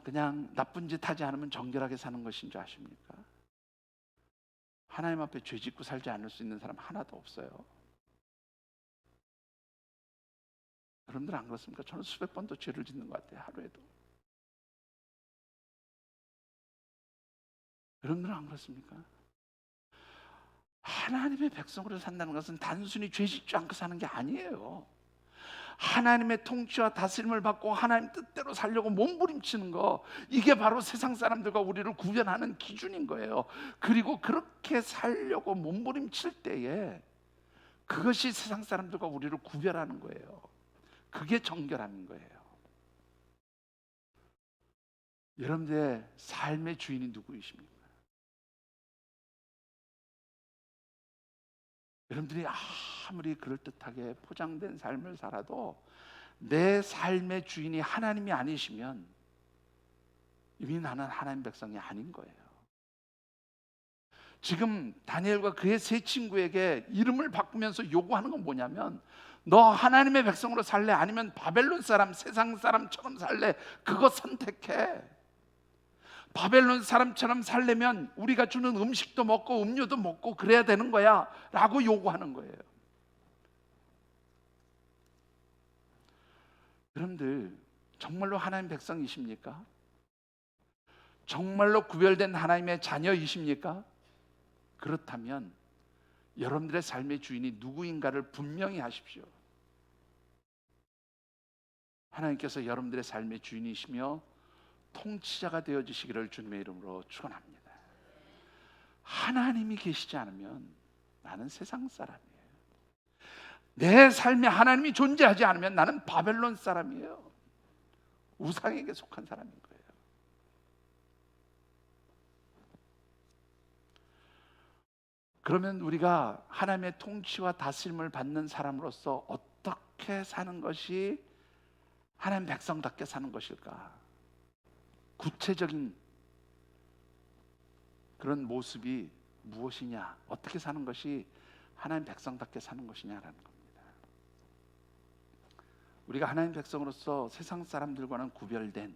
그냥 나쁜 짓 하지 않으면 정결하게 사는 것인 줄 아십니까? 하나님 앞에 죄짓고 살지 않을 수 있는 사람 하나도 없어요. 여러분들 안 그렇습니까? 저는 수백 번도 죄를 짓는 것 같아요, 하루에도. 여러분들은 안 그렇습니까? 하나님의 백성으로 산다는 것은 단순히 죄짓지 않고 사는 게 아니에요. 하나님의 통치와 다스림을 받고 하나님 뜻대로 살려고 몸부림치는 거, 이게 바로 세상 사람들과 우리를 구별하는 기준인 거예요. 그리고 그렇게 살려고 몸부림칠 때에 그것이 세상 사람들과 우리를 구별하는 거예요. 그게 정결함인 거예요. 여러분들의 삶의 주인이 누구이십니까? 여러분들이 아무리 그럴듯하게 포장된 삶을 살아도 내 삶의 주인이 하나님이 아니시면 이미 나는 하나님 백성이 아닌 거예요. 지금 다니엘과 그의 세 친구에게 이름을 바꾸면서 요구하는 건 뭐냐면, 너 하나님의 백성으로 살래? 아니면 바벨론 사람, 세상 사람처럼 살래? 그거 선택해. 바벨론 사람처럼 살려면 우리가 주는 음식도 먹고 음료도 먹고 그래야 되는 거야 라고 요구하는 거예요. 여러분들, 정말로 하나님 백성이십니까? 정말로 구별된 하나님의 자녀이십니까? 그렇다면 여러분들의 삶의 주인이 누구인가를 분명히 하십시오. 하나님께서 여러분들의 삶의 주인이시며 통치자가 되어주시기를 주님의 이름으로 축원합니다. 하나님이 계시지 않으면 나는 세상 사람이에요. 내 삶에 하나님이 존재하지 않으면 나는 바벨론 사람이에요. 우상에게 속한 사람인 거예요. 그러면 우리가 하나님의 통치와 다스림을 받는 사람으로서 어떻게 사는 것이 하나님 백성답게 사는 것일까? 구체적인 그런 모습이 무엇이냐, 어떻게 사는 것이 하나님 백성답게 사는 것이냐라는 겁니다. 우리가 하나님 백성으로서 세상 사람들과는 구별된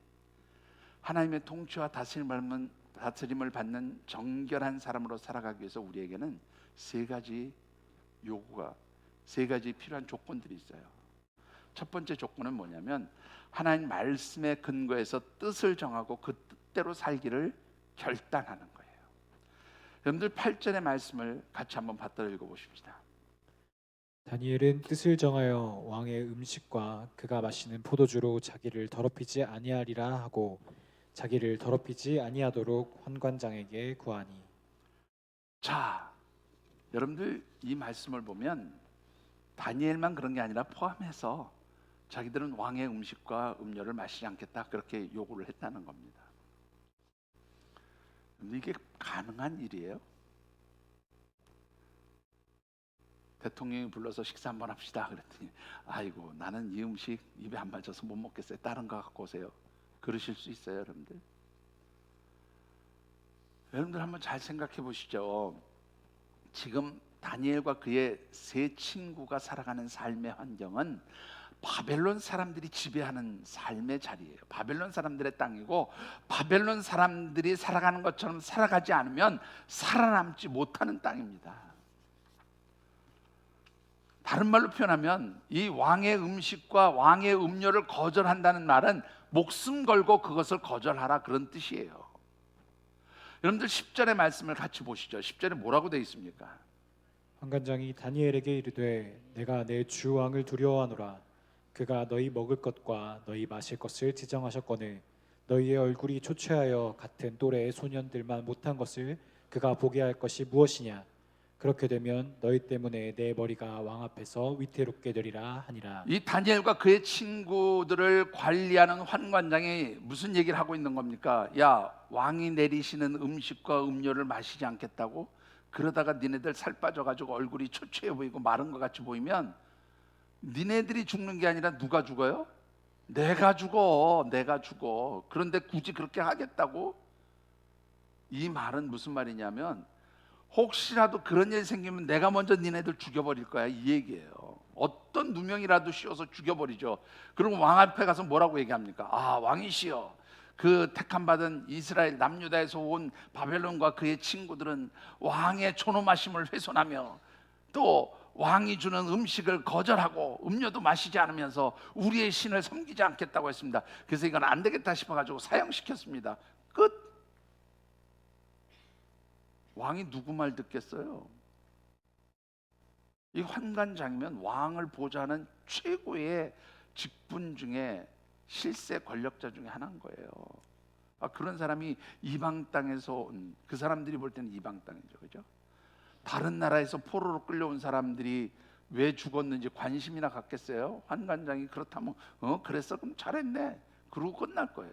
하나님의 통치와 다스림을 받는 정결한 사람으로 살아가기 위해서 우리에게는 세 가지 필요한 조건들이 있어요. 첫 번째 조건은 뭐냐면, 하나님 말씀에 근거해서 뜻을 정하고 그 뜻대로 살기를 결단하는 거예요. 여러분들 8절의 말씀을 같이 한번 받들어 읽어보십시다. 다니엘은 뜻을 정하여 왕의 음식과 그가 마시는 포도주로 자기를 더럽히지 아니하리라 하고 자기를 더럽히지 아니하도록 환관장에게 구하니. 자, 여러분들 이 말씀을 보면 다니엘만 그런 게 아니라 포함해서 자기들은 왕의 음식과 음료를 마시지 않겠다, 그렇게 요구를 했다는 겁니다. 근데 이게 가능한 일이에요? 대통령이 불러서 식사 한번 합시다 그랬더니, 아이고 나는 이 음식 입에 안 맞아서 못 먹겠어요, 다른 거 갖고 오세요, 그러실 수 있어요? 여러분들 한번 잘 생각해 보시죠. 지금 다니엘과 그의 세 친구가 살아가는 삶의 환경은 바벨론 사람들이 지배하는 삶의 자리예요. 바벨론 사람들의 땅이고, 바벨론 사람들이 살아가는 것처럼 살아가지 않으면 살아남지 못하는 땅입니다. 다른 말로 표현하면 이 왕의 음식과 왕의 음료를 거절한다는 말은 목숨 걸고 그것을 거절하라, 그런 뜻이에요. 여러분들 10절의 말씀을 같이 보시죠. 10절에 뭐라고 되어 있습니까? 환관장이 다니엘에게 이르되 내가 내 주 왕을 두려워하노라. 그가 너희 먹을 것과 너희 마실 것을 지정하셨거늘 너희의 얼굴이 초췌하여 같은 또래의 소년들만 못한 것을 그가 보게 할 것이 무엇이냐? 그렇게 되면 너희 때문에 내 머리가 왕 앞에서 위태롭게 되리라 하니라. 이 다니엘과 그의 친구들을 관리하는 환관장이 무슨 얘기를 하고 있는 겁니까? 야, 왕이 내리시는 음식과 음료를 마시지 않겠다고? 그러다가 니네들 살 빠져가지고 얼굴이 초췌해 보이고 마른 것 같이 보이면 니네들이 죽는 게 아니라 누가 죽어요? 내가 죽어, 내가 죽어. 그런데 굳이 그렇게 하겠다고? 이 말은 무슨 말이냐면 혹시라도 그런 일이 생기면 내가 먼저 니네들 죽여버릴 거야, 이 얘기예요. 어떤 누명이라도 씌워서 죽여버리죠. 그리고 왕 앞에 가서 뭐라고 얘기합니까? 아, 왕이시여, 그 택함 받은 이스라엘 남유다에서 온 바벨론과 그의 친구들은 왕의 존엄하심을 훼손하며 또 왕이 주는 음식을 거절하고 음료도 마시지 않으면서 우리의 신을 섬기지 않겠다고 했습니다. 그래서 이건 안 되겠다 싶어가지고 사형시켰습니다. 끝. 왕이 누구 말 듣겠어요? 이 환관장이면 왕을 보좌하는 최고의 직분 중에 실세 권력자 중에 하나인 거예요. 그런 사람이 이방 땅에서 온, 그 사람들이 볼 때는 이방 땅이죠, 그죠? 다른 나라에서 포로로 끌려온 사람들이 왜 죽었는지 관심이나 갖겠어요? 환관장이 그렇다면 그랬어? 그럼 잘했네. 그러고 끝날 거예요.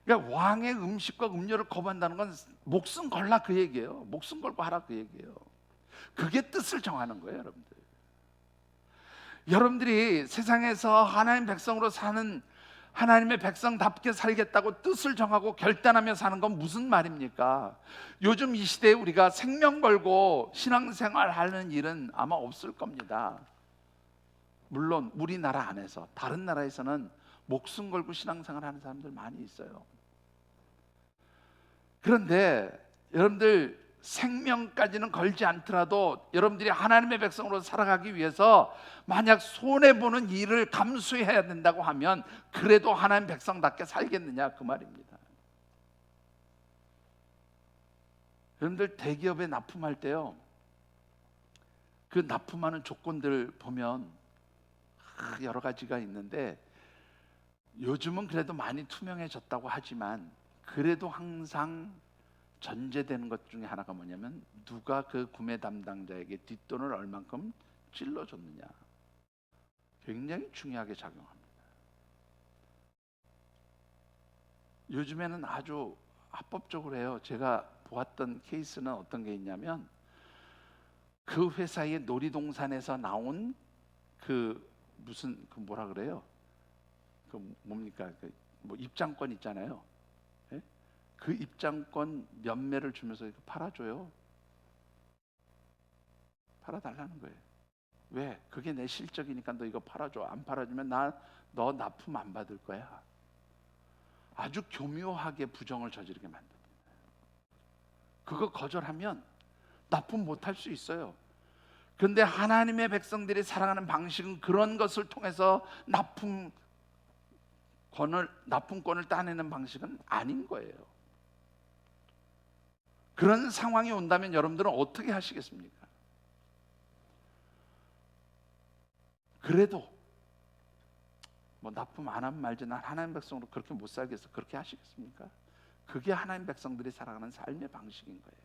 그러니까 왕의 음식과 음료를 거부한다는 건 목숨 걸라 그 얘기예요. 목숨 걸고 하라 그 얘기예요. 그게 뜻을 정하는 거예요, 여러분들. 여러분들이 세상에서 하나님 백성으로 사는, 하나님의 백성답게 살겠다고 뜻을 정하고 결단하며 사는 건 무슨 말입니까? 요즘 이 시대에 우리가 생명 걸고 신앙생활 하는 일은 아마 없을 겁니다. 물론 우리나라 안에서, 다른 나라에서는 목숨 걸고 신앙생활 하는 사람들 많이 있어요. 그런데 여러분들 생명까지는 걸지 않더라도 여러분들이 하나님의 백성으로 살아가기 위해서 만약 손해보는 일을 감수해야 된다고 하면 그래도 하나님 백성답게 살겠느냐 그 말입니다. 여러분들 대기업에 납품할 때요, 그 납품하는 조건들 보면 여러 가지가 있는데 요즘은 그래도 많이 투명해졌다고 하지만 그래도 항상 전제되는 것 중에 하나가 뭐냐면 누가 그 구매 담당자에게 뒷돈을 얼만큼 찔러줬느냐, 굉장히 중요하게 작용합니다. 요즘에는 아주 합법적으로 해요. 제가 보았던 케이스는 어떤 게 있냐면 그 회사의 놀이동산에서 나온 그 무슨 그 뭐라 그래요? 그 뭡니까? 뭐 입장권 있잖아요. 예? 그 입장권 몇매를 주면서 이거 팔아줘요. 팔아달라는 거예요. 왜? 그게 내 실적이니까 너 이거 팔아줘. 안 팔아주면 너 납품 안 받을 거야. 아주 교묘하게 부정을 저지르게 만듭니다. 그거 거절하면 납품 못할 수 있어요. 그런데 하나님의 백성들이 살아가는 방식은 그런 것을 통해서 납품권을 따내는 방식은 아닌 거예요. 그런 상황이 온다면 여러분들은 어떻게 하시겠습니까? 그래도 뭐 납품 안 하면 말지 난 하나님 백성으로 그렇게 못 살겠어, 그렇게 하시겠습니까? 그게 하나님 백성들이 살아가는 삶의 방식인 거예요.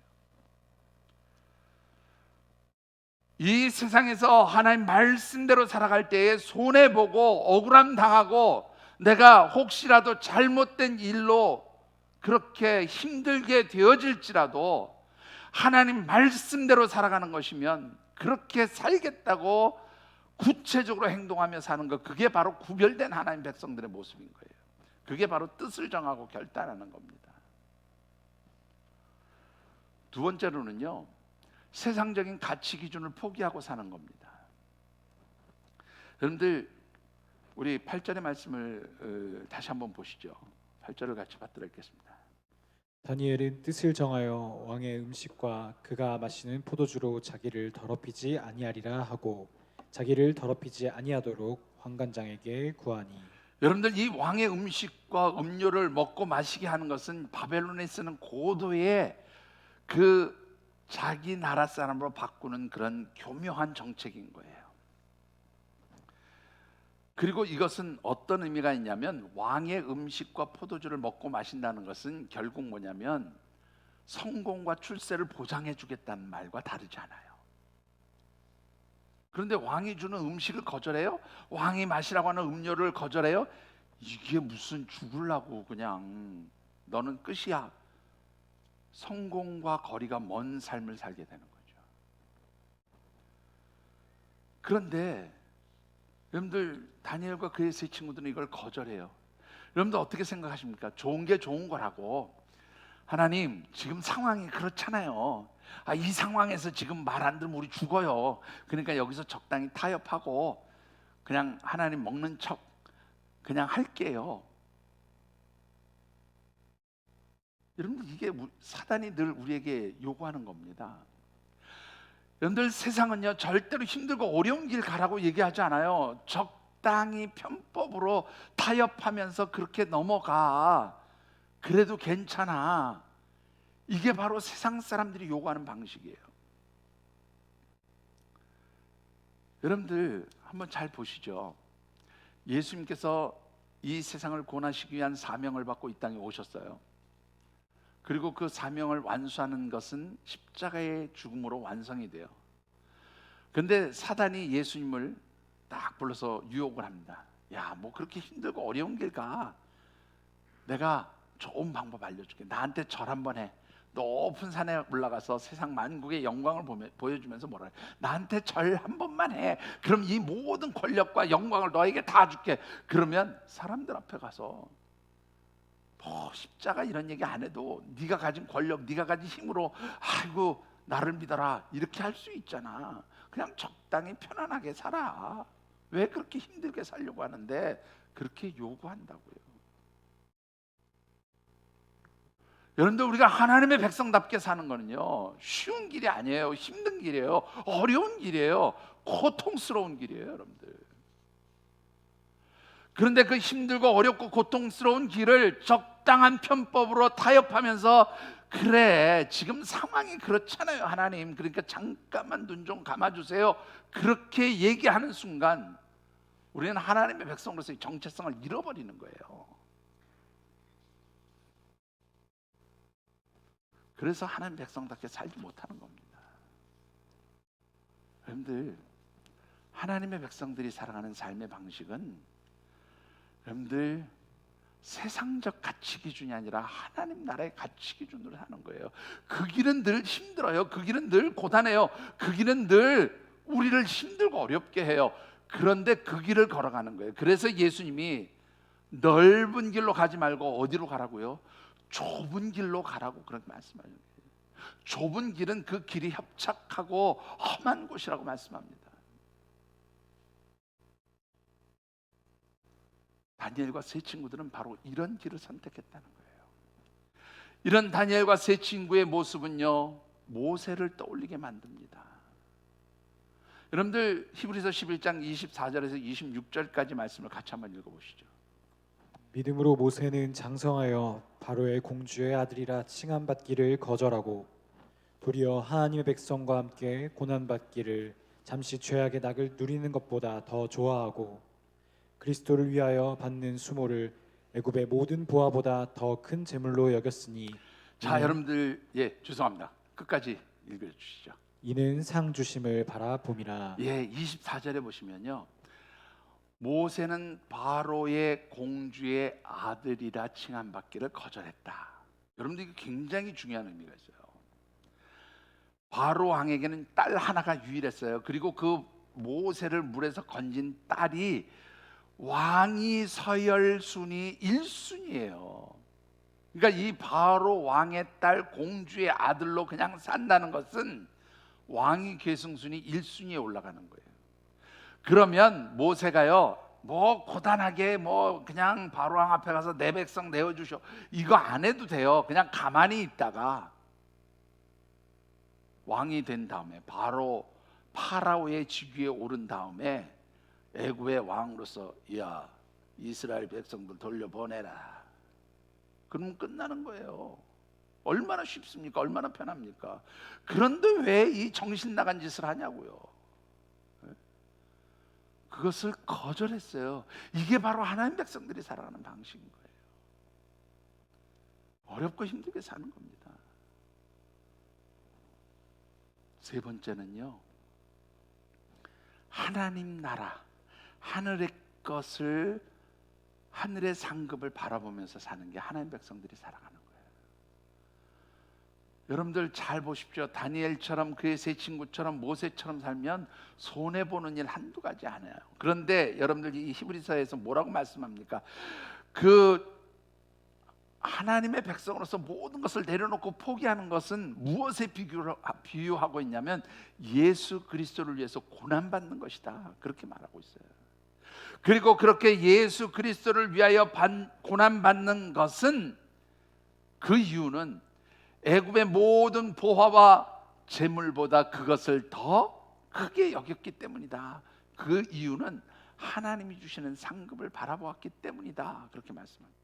이 세상에서 하나님 말씀대로 살아갈 때에 손해보고 억울함 당하고 내가 혹시라도 잘못된 일로 그렇게 힘들게 되어질지라도 하나님 말씀대로 살아가는 것이면 그렇게 살겠다고 구체적으로 행동하며 사는 것, 그게 바로 구별된 하나님 백성들의 모습인 거예요. 그게 바로 뜻을 정하고 결단하는 겁니다. 두 번째로는요, 세상적인 가치 기준을 포기하고 사는 겁니다. 여러분들 우리 8절의 말씀을 다시 한번 보시죠. 8절을 같이 받들어 읽겠습니다. 다니엘은 뜻을 정하여 왕의 음식과 그가 마시는 포도주로 자기를 더럽히지 아니하리라 하고 자기를 더럽히지 아니하도록 환관장에게 구하니. 여러분들 이 왕의 음식과 음료를 먹고 마시게 하는 것은 바벨론에 쓰는 고도의 그 자기 나라 사람으로 바꾸는 그런 교묘한 정책인 거예요. 그리고 이것은 어떤 의미가 있냐면 왕의 음식과 포도주를 먹고 마신다는 것은 결국 뭐냐면 성공과 출세를 보장해 주겠다는 말과 다르지 않아요. 그런데 왕이 주는 음식을 거절해요? 왕이 마시라고 하는 음료를 거절해요? 이게 무슨 죽으려고 그냥 너는 끝이야. 성공과 거리가 먼 삶을 살게 되는 거죠. 그런데 여러분들 다니엘과 그의 세 친구들은 이걸 거절해요. 여러분들 어떻게 생각하십니까? 좋은 게 좋은 거라고. 하나님 지금 상황이 그렇잖아요. 이 상황에서 지금 말 안 들으면 우리 죽어요. 그러니까 여기서 적당히 타협하고 그냥 하나님 먹는 척 그냥 할게요. 여러분들 이게 사단이 늘 우리에게 요구하는 겁니다. 여러분들 세상은요 절대로 힘들고 어려운 길 가라고 얘기하지 않아요. 적당히 편법으로 타협하면서 그렇게 넘어가. 그래도 괜찮아. 이게 바로 세상 사람들이 요구하는 방식이에요. 여러분들 한번 잘 보시죠. 예수님께서 이 세상을 구원하시기 위한 사명을 받고 이 땅에 오셨어요. 그리고 그 사명을 완수하는 것은 십자가의 죽음으로 완성이 돼요. 그런데 사단이 예수님을 딱 불러서 유혹을 합니다. 야, 뭐 그렇게 힘들고 어려운 길 가. 내가 좋은 방법 알려줄게. 나한테 절 한번 해. 높은 산에 올라가서 세상 만국의 영광을 보여주면서 뭐라 해. 나한테 절 한 번만 해. 그럼 이 모든 권력과 영광을 너에게 다 줄게. 그러면 사람들 앞에 가서 뭐 십자가 이런 얘기 안 해도 네가 가진 권력, 네가 가진 힘으로 아이고 나를 믿어라 이렇게 할 수 있잖아. 그냥 적당히 편안하게 살아. 왜 그렇게 힘들게 살려고 하는데 그렇게 요구한다고요. 여러분들 우리가 하나님의 백성답게 사는 거는요 쉬운 길이 아니에요. 힘든 길이에요. 어려운 길이에요. 고통스러운 길이에요, 여러분들. 그런데 그 힘들고 어렵고 고통스러운 길을 적당한 편법으로 타협하면서 그래 지금 상황이 그렇잖아요 하나님, 그러니까 잠깐만 눈 좀 감아주세요, 그렇게 얘기하는 순간 우리는 하나님의 백성으로서의 정체성을 잃어버리는 거예요. 그래서 하나님 백성답게 살지 못하는 겁니다. 여러분들 하나님의 백성들이 살아가는 삶의 방식은 여러분들 세상적 가치 기준이 아니라 하나님 나라의 가치 기준으로 사는 거예요. 그 길은 늘 힘들어요. 그 길은 늘 고단해요. 그 길은 늘 우리를 힘들고 어렵게 해요. 그런데 그 길을 걸어가는 거예요. 그래서 예수님이 넓은 길로 가지 말고 어디로 가라고요? 좁은 길로 가라고 그렇게 말씀하셨어요. 좁은 길은 그 길이 협착하고 험한 곳이라고 말씀합니다. 다니엘과 세 친구들은 바로 이런 길을 선택했다는 거예요. 이런 다니엘과 세 친구의 모습은요 모세를 떠올리게 만듭니다. 여러분들 히브리서 11장 24절에서 26절까지 말씀을 같이 한번 읽어보시죠. 믿음으로 모세는 장성하여 바로의 공주의 아들이라 칭함받기를 거절하고 도리어 하나님의 백성과 함께 고난받기를 잠시 죄악의 낙을 누리는 것보다 더 좋아하고 그리스도를 위하여 받는 수모를 애굽의 모든 보화보다 더 큰 재물로 여겼으니 자, 여러분들 죄송합니다. 끝까지 읽어주시죠. 이는 상 주심을 바라봄이라. 24절에 보시면요 모세는 바로의 공주의 아들이라 칭함받기를 거절했다. 여러분들 이게 굉장히 중요한 의미가 있어요. 바로 왕에게는 딸 하나가 유일했어요. 그리고 그 모세를 물에서 건진 딸이 왕위 서열 순위 1순위예요. 그러니까 이 바로 왕의 딸 공주의 아들로 그냥 산다는 것은 왕위 계승순위 1순위에 올라가는 거예요. 그러면 모세가요 뭐 고단하게 뭐 그냥 바로 왕 앞에 가서 내 백성 내어주셔 이거 안 해도 돼요. 그냥 가만히 있다가 왕이 된 다음에 바로 파라오의 직위에 오른 다음에 애굽의 왕으로서 야 이스라엘 백성들 돌려보내라 그러면 끝나는 거예요. 얼마나 쉽습니까? 얼마나 편합니까? 그런데 왜 이 정신 나간 짓을 하냐고요. 그것을 거절했어요. 이게 바로 하나님 백성들이 살아가는 방식인 거예요. 어렵고 힘들게 사는 겁니다. 세 번째는요, 하나님 나라, 하늘의 것을, 하늘의 상급을 바라보면서 사는 게 하나님 백성들이 살아가는 거예요. 여러분들 잘 보십시오. 다니엘처럼 그의 세 친구처럼 모세처럼 살면 손해보는 일 한두 가지 아니에요. 그런데 여러분들 이 히브리서에서 뭐라고 말씀합니까? 그 하나님의 백성으로서 모든 것을 내려놓고 포기하는 것은 무엇에 비유하고 있냐면 예수 그리스도를 위해서 고난받는 것이다, 그렇게 말하고 있어요. 그리고 그렇게 예수 그리스도를 위하여 고난받는 것은, 그 이유는 애굽의 모든 보화와 재물보다 그것을 더 크게 여겼기 때문이다. 그 이유는 하나님이 주시는 상급을 바라보았기 때문이다, 그렇게 말씀합니다.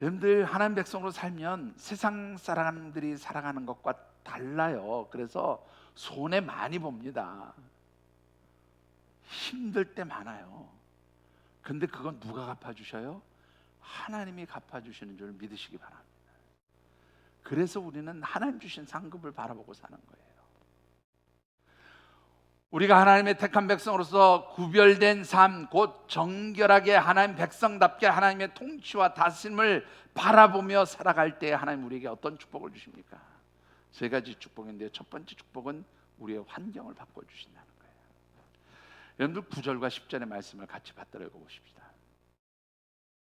여러분들 하나님 백성으로 살면 세상 사람들이 살아가는 것과 달라요. 그래서 손해 많이 봅니다. 힘들 때 많아요. 근데 그건 누가 갚아주셔요? 하나님이 갚아주시는 줄 믿으시기 바랍니다. 그래서 우리는 하나님 주신 상급을 바라보고 사는 거예요. 우리가 하나님의 택한 백성으로서 구별된 삶, 곧 정결하게 하나님 백성답게 하나님의 통치와 다스림을 바라보며 살아갈 때 하나님 우리에게 어떤 축복을 주십니까? 세 가지 축복인데요, 첫 번째 축복은 우리의 환경을 바꿔주신다는 거예요. 여러분들 9절과 10절의 말씀을 같이 받들어 보십시다.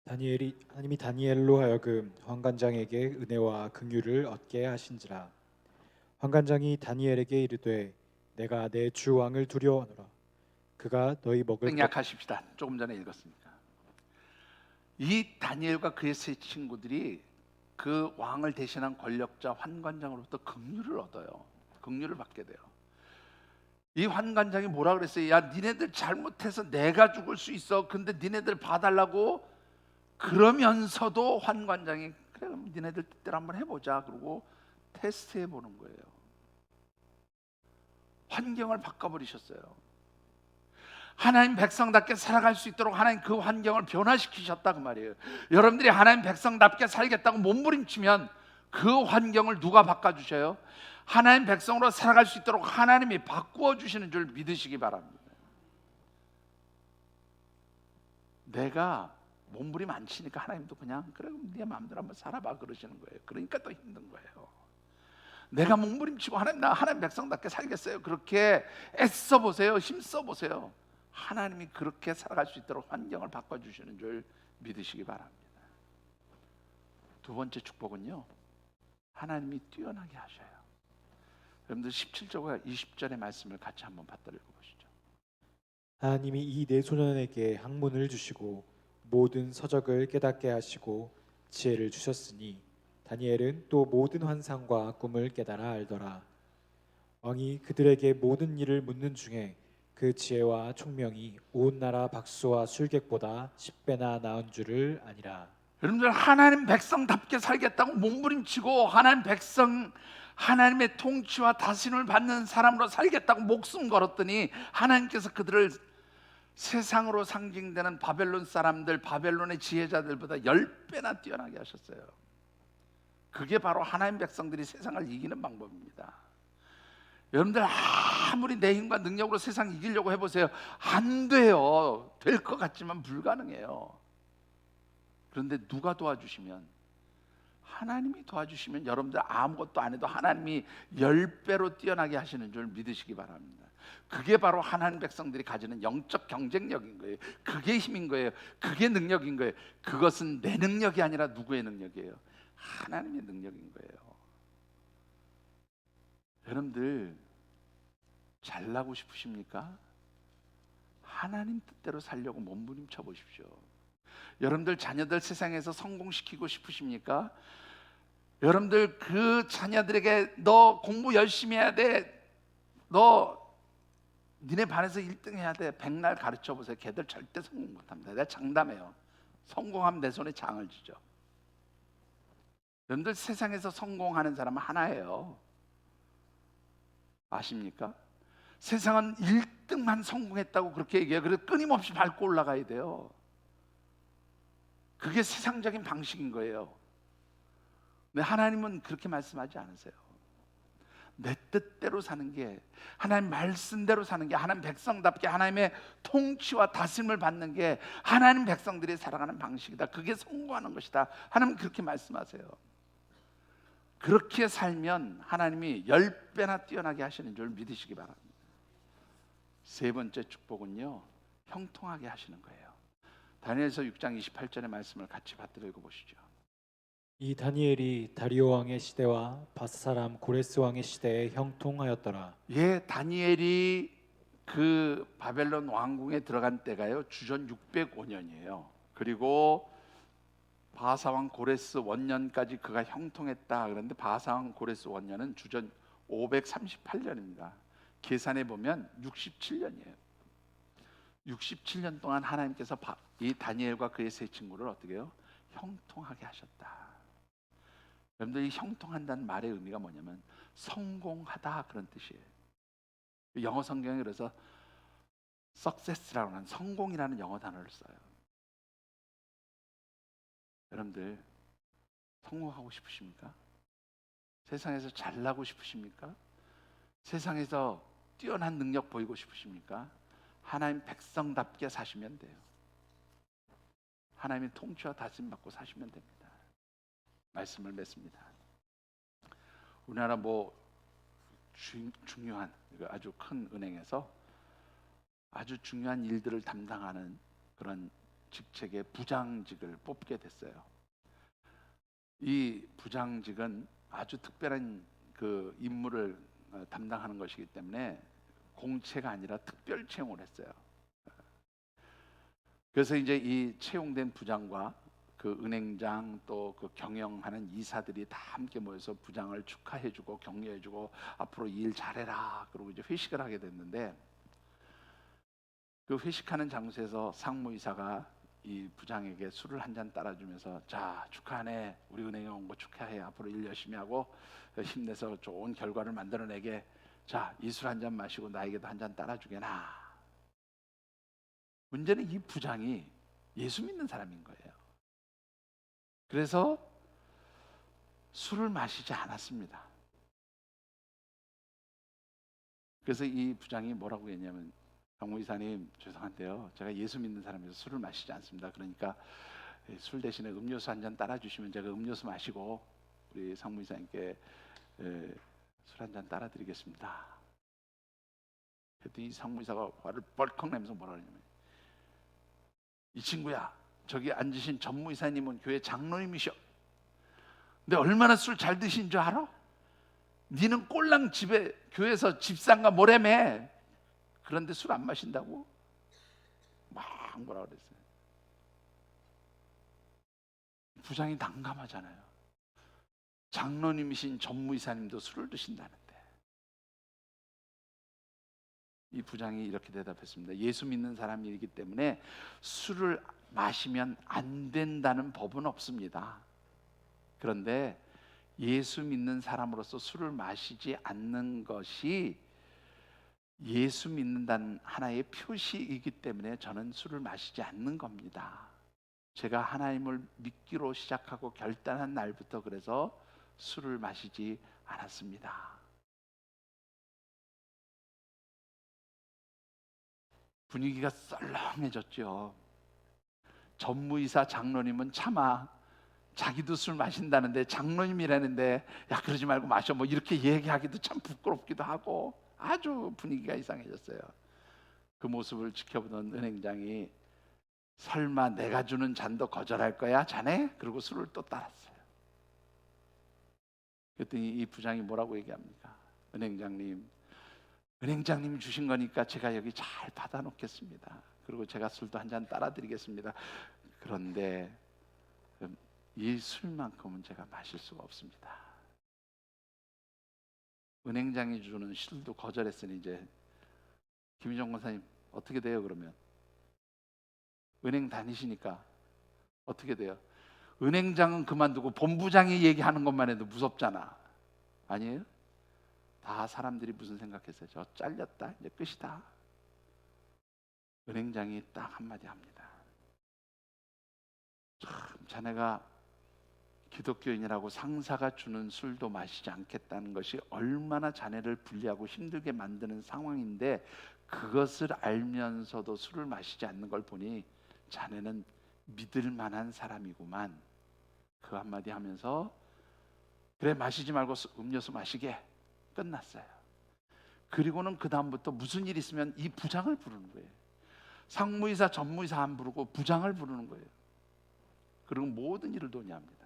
하나님이 다니엘로 하여금 환관장에게 은혜와 긍휼을 얻게 하신지라. 환관장이 다니엘에게 이르되 내가 내 주 왕을 두려워하노라. 그가 너희 먹을 생략하십시다. 조금 전에 읽었으니까. 이 다니엘과 그의 세 친구들이 그 왕을 대신한 권력자 환관장으로부터 긍휼을 얻어요. 긍휼을 받게 돼요. 이 환관장이 뭐라 그랬어요? 야, 니네들 잘못해서 내가 죽을 수 있어. 근데 니네들 봐달라고. 그러면서도 환관장이 그래, 그럼 니네들 뜻대로 한번 해보자. 그러고 테스트해 보는 거예요. 환경을 바꿔버리셨어요. 하나님 백성답게 살아갈 수 있도록 하나님 그 환경을 변화시키셨다, 그 말이에요. 여러분들이 하나님 백성답게 살겠다고 몸부림치면 그 환경을 누가 바꿔주셔요? 하나님 백성으로 살아갈 수 있도록 하나님이 바꾸어 주시는 줄 믿으시기 바랍니다. 내가 몸부림 안 치니까 하나님도 그냥 그래, 그럼 네 마음대로 한번 살아봐 그러시는 거예요. 그러니까 더 힘든 거예요. 내가 몸부림치고 하나님 백성답게 살겠어요, 그렇게 애써 보세요, 힘써 보세요. 하나님이 그렇게 살아갈 수 있도록 환경을 바꿔주시는 줄 믿으시기 바랍니다. 두 번째 축복은요, 하나님이 뛰어나게 하셔요. 여러분들 17절과 20절의 말씀을 같이 한번 받들어 보시죠. 하나님이 이 네 소년에게 학문을 주시고 모든 서적을 깨닫게 하시고 지혜를 주셨으니 다니엘은 또 모든 환상과 꿈을 깨달아 알더라. 왕이 그들에게 모든 일을 묻는 중에 그 지혜와 총명이 온 나라 박수와 술객보다 10배나 나은 줄을 아니라. 여러분들 하나님 백성답게 살겠다고 몸부림치고 하나님 백성, 하나님의 통치와 다스림을 받는 사람으로 살겠다고 목숨 걸었더니 하나님께서 그들을 세상으로 상징되는 바벨론 사람들, 바벨론의 지혜자들보다 10배나 뛰어나게 하셨어요. 그게 바로 하나님 백성들이 세상을 이기는 방법입니다. 여러분들 아무리 내 힘과 능력으로 세상 이기려고 해보세요. 안 돼요. 될 것 같지만 불가능해요. 그런데 누가 도와주시면, 하나님이 도와주시면 여러분들 아무것도 안 해도 하나님이 10배로 뛰어나게 하시는 줄 믿으시기 바랍니다. 그게 바로 하나님 백성들이 가지는 영적 경쟁력인 거예요. 그게 힘인 거예요. 그게 능력인 거예요. 그것은 내 능력이 아니라 누구의 능력이에요? 하나님의 능력인 거예요. 여러분들 잘나고 싶으십니까? 하나님 뜻대로 살려고 몸부림쳐 보십시오. 여러분들 자녀들 세상에서 성공시키고 싶으십니까? 여러분들 그 자녀들에게 너 공부 열심히 해야 돼, 너 니네 반에서 1등 해야 돼, 백날 가르쳐 보세요. 걔들 절대 성공 못합니다. 내가 장담해요. 성공하면 내 손에 장을 쥐죠. 여러분들 세상에서 성공하는 사람은 하나예요. 아십니까? 세상은 1등만 성공했다고 그렇게 얘기해요. 그래서 끊임없이 밟고 올라가야 돼요. 그게 세상적인 방식인 거예요. 근데 하나님은 그렇게 말씀하지 않으세요. 내 뜻대로 사는 게, 하나님 말씀대로 사는 게, 하나님 백성답게 하나님의 통치와 다스림을 받는 게 하나님 백성들이 살아가는 방식이다. 그게 성공하는 것이다. 하나님 그렇게 말씀하세요. 그렇게 살면 하나님이 10배나 뛰어나게 하시는 줄 믿으시기 바랍니다. 세 번째 축복은요, 형통하게 하시는 거예요. 다니엘서 6장 28절의 말씀을 같이 받들어 읽어보시죠. 이 다니엘이 다리오 왕의 시대와 바사 사람 고레스 왕의 시대에 형통하였더라. 예, 다니엘이 그 바벨론 왕궁에 들어간 때가요 주전 605년이에요. 그리고 바사왕 고레스 원년까지 그가 형통했다. 그런데 바사왕 고레스 원년은 주전 538년입니다. 계산해 보면 67년이에요. 67년 동안 하나님께서 이 다니엘과 그의 세 친구를 어떻게 해요? 형통하게 하셨다. 여러분들, 이 형통한다는 말의 의미가 뭐냐면 성공하다, 그런 뜻이에요. 영어 성경에 그래서 success라고 하는 성공이라는 영어 단어를 써요. 여러분들, 성공하고 싶으십니까? 세상에서 잘나고 싶으십니까? 세상에서 뛰어난 능력 보이고 싶으십니까? 하나님 백성답게 사시면 돼요. 하나님의 통치와 다스림 받고 사시면 됩니다. 말씀을 맺습니다. 우리나라 중요한 아주 큰 은행에서 아주 중요한 일들을 담당하는 그런 직책의 부장직을 뽑게 됐어요. 이 부장직은 아주 특별한 그 임무를 담당하는 것이기 때문에 공채가 아니라 특별 채용을 했어요. 그래서 이제 이 채용된 부장과 그 은행장 또 그 경영하는 이사들이 다 함께 모여서 부장을 축하해주고 격려해주고 앞으로 일 잘해라 그러고 이제 회식을 하게 됐는데, 그 회식하는 장소에서 상무이사가 이 부장에게 술을 한 잔 따라주면서, 자, 축하하네, 우리 은행에 온 거 축하해, 앞으로 일 열심히 하고 힘내서 좋은 결과를 만들어내게, 자, 이 술 한 잔 마시고 나에게도 한 잔 따라주게나. 문제는 이 부장이 예수 믿는 사람인 거예요. 그래서 술을 마시지 않았습니다. 그래서 이 부장이 뭐라고 했냐면, 상무이사님, 죄송한데요, 제가 예수 믿는 사람이라서 술을 마시지 않습니다. 그러니까 술 대신에 음료수 한 잔 따라주시면 제가 음료수 마시고 우리 상무이사님께 술 한 잔 따라드리겠습니다. 그랬더니 이 상무이사가 화를 벌컥 내면서 뭐라 그러냐면, 이 친구야, 저기 앉으신 전무이사님은 교회 장로님이셔. 근데 얼마나 술 잘 드신 줄 알아? 니는 꼴랑 집에 교회에서 집상가 모래매. 그런데 술 안 마신다고? 막 뭐라 그랬어요. 부장이 난감하잖아요. 장로님이신 전무이사님도 술을 드신다는데. 이 부장이 이렇게 대답했습니다. 예수 믿는 사람이기 때문에 술을 마시면 안 된다는 법은 없습니다. 그런데 예수 믿는 사람으로서 술을 마시지 않는 것이 예수 믿는다는 하나의 표시이기 때문에 저는 술을 마시지 않는 겁니다. 제가 하나님을 믿기로 시작하고 결단한 날부터 그래서 술을 마시지 않았습니다. 분위기가 썰렁해졌죠. 전무이사 장로님은 차마 자기도 술 마신다는데, 장로님이라는데 야, 그러지 말고 마셔, 뭐 이렇게 얘기하기도 참 부끄럽기도 하고 아주 분위기가 이상해졌어요. 그 모습을 지켜보던 은행장이, 설마 내가 주는 잔도 거절할 거야 자네? 그리고 술을 또 따랐어요. 그랬더니 이 부장이 뭐라고 얘기합니까? 은행장님이 주신 거니까 제가 여기 잘 받아놓겠습니다. 그리고 제가 술도 한 잔 따라드리겠습니다. 그런데 이 술만큼은 제가 마실 수가 없습니다. 은행장이 주는 술도 거절했으니 이제 김희정 권사님 어떻게 돼요? 그러면 은행 다니시니까 어떻게 돼요? 은행장은 그만두고 본부장이 얘기하는 것만 해도 무섭잖아. 아니에요? 다 사람들이 무슨 생각했어요? 저 잘렸다, 이제 끝이다. 은행장이 딱 한마디 합니다. 참, 자네가 기독교인이라고 상사가 주는 술도 마시지 않겠다는 것이 얼마나 자네를 불리하고 힘들게 만드는 상황인데, 그것을 알면서도 술을 마시지 않는 걸 보니 자네는 믿을 만한 사람이구만. 그 한마디 하면서 그래 마시지 말고 음료수 마시게 끝났어요. 그리고는 그 다음부터 무슨 일 있으면 이 부장을 부르는 거예요. 상무이사 전무이사 안 부르고 부장을 부르는 거예요. 그리고 모든 일을 논의합니다.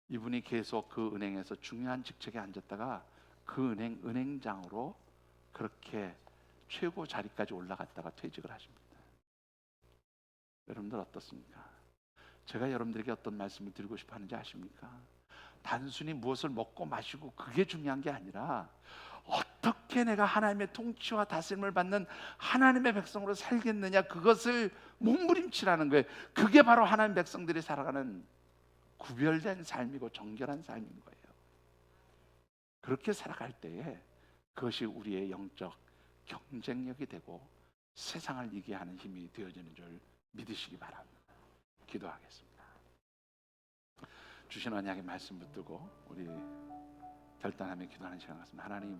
이분이 계속 그 은행에서 중요한 직책에 앉았다가 그 은행장으로 그렇게 최고 자리까지 올라갔다가 퇴직을 하십니다. 여러분들 어떻습니까? 제가 여러분들에게 어떤 말씀을 드리고 싶어 하는지 아십니까? 단순히 무엇을 먹고 마시고 그게 중요한 게 아니라 어떻게 내가 하나님의 통치와 다스림을 받는 하나님의 백성으로 살겠느냐, 그것을 몸부림치라는 거예요. 그게 바로 하나님 백성들이 살아가는 구별된 삶이고 정결한 삶인 거예요. 그렇게 살아갈 때에 그것이 우리의 영적 경쟁력이 되고 세상을 이기게 하는 힘이 되어지는 줄 믿으시기 바랍니다. 기도하겠습니다. 주신 언약의 말씀 붙들고 우리 결단하며 기도하는 시간 같습니다. 하나님,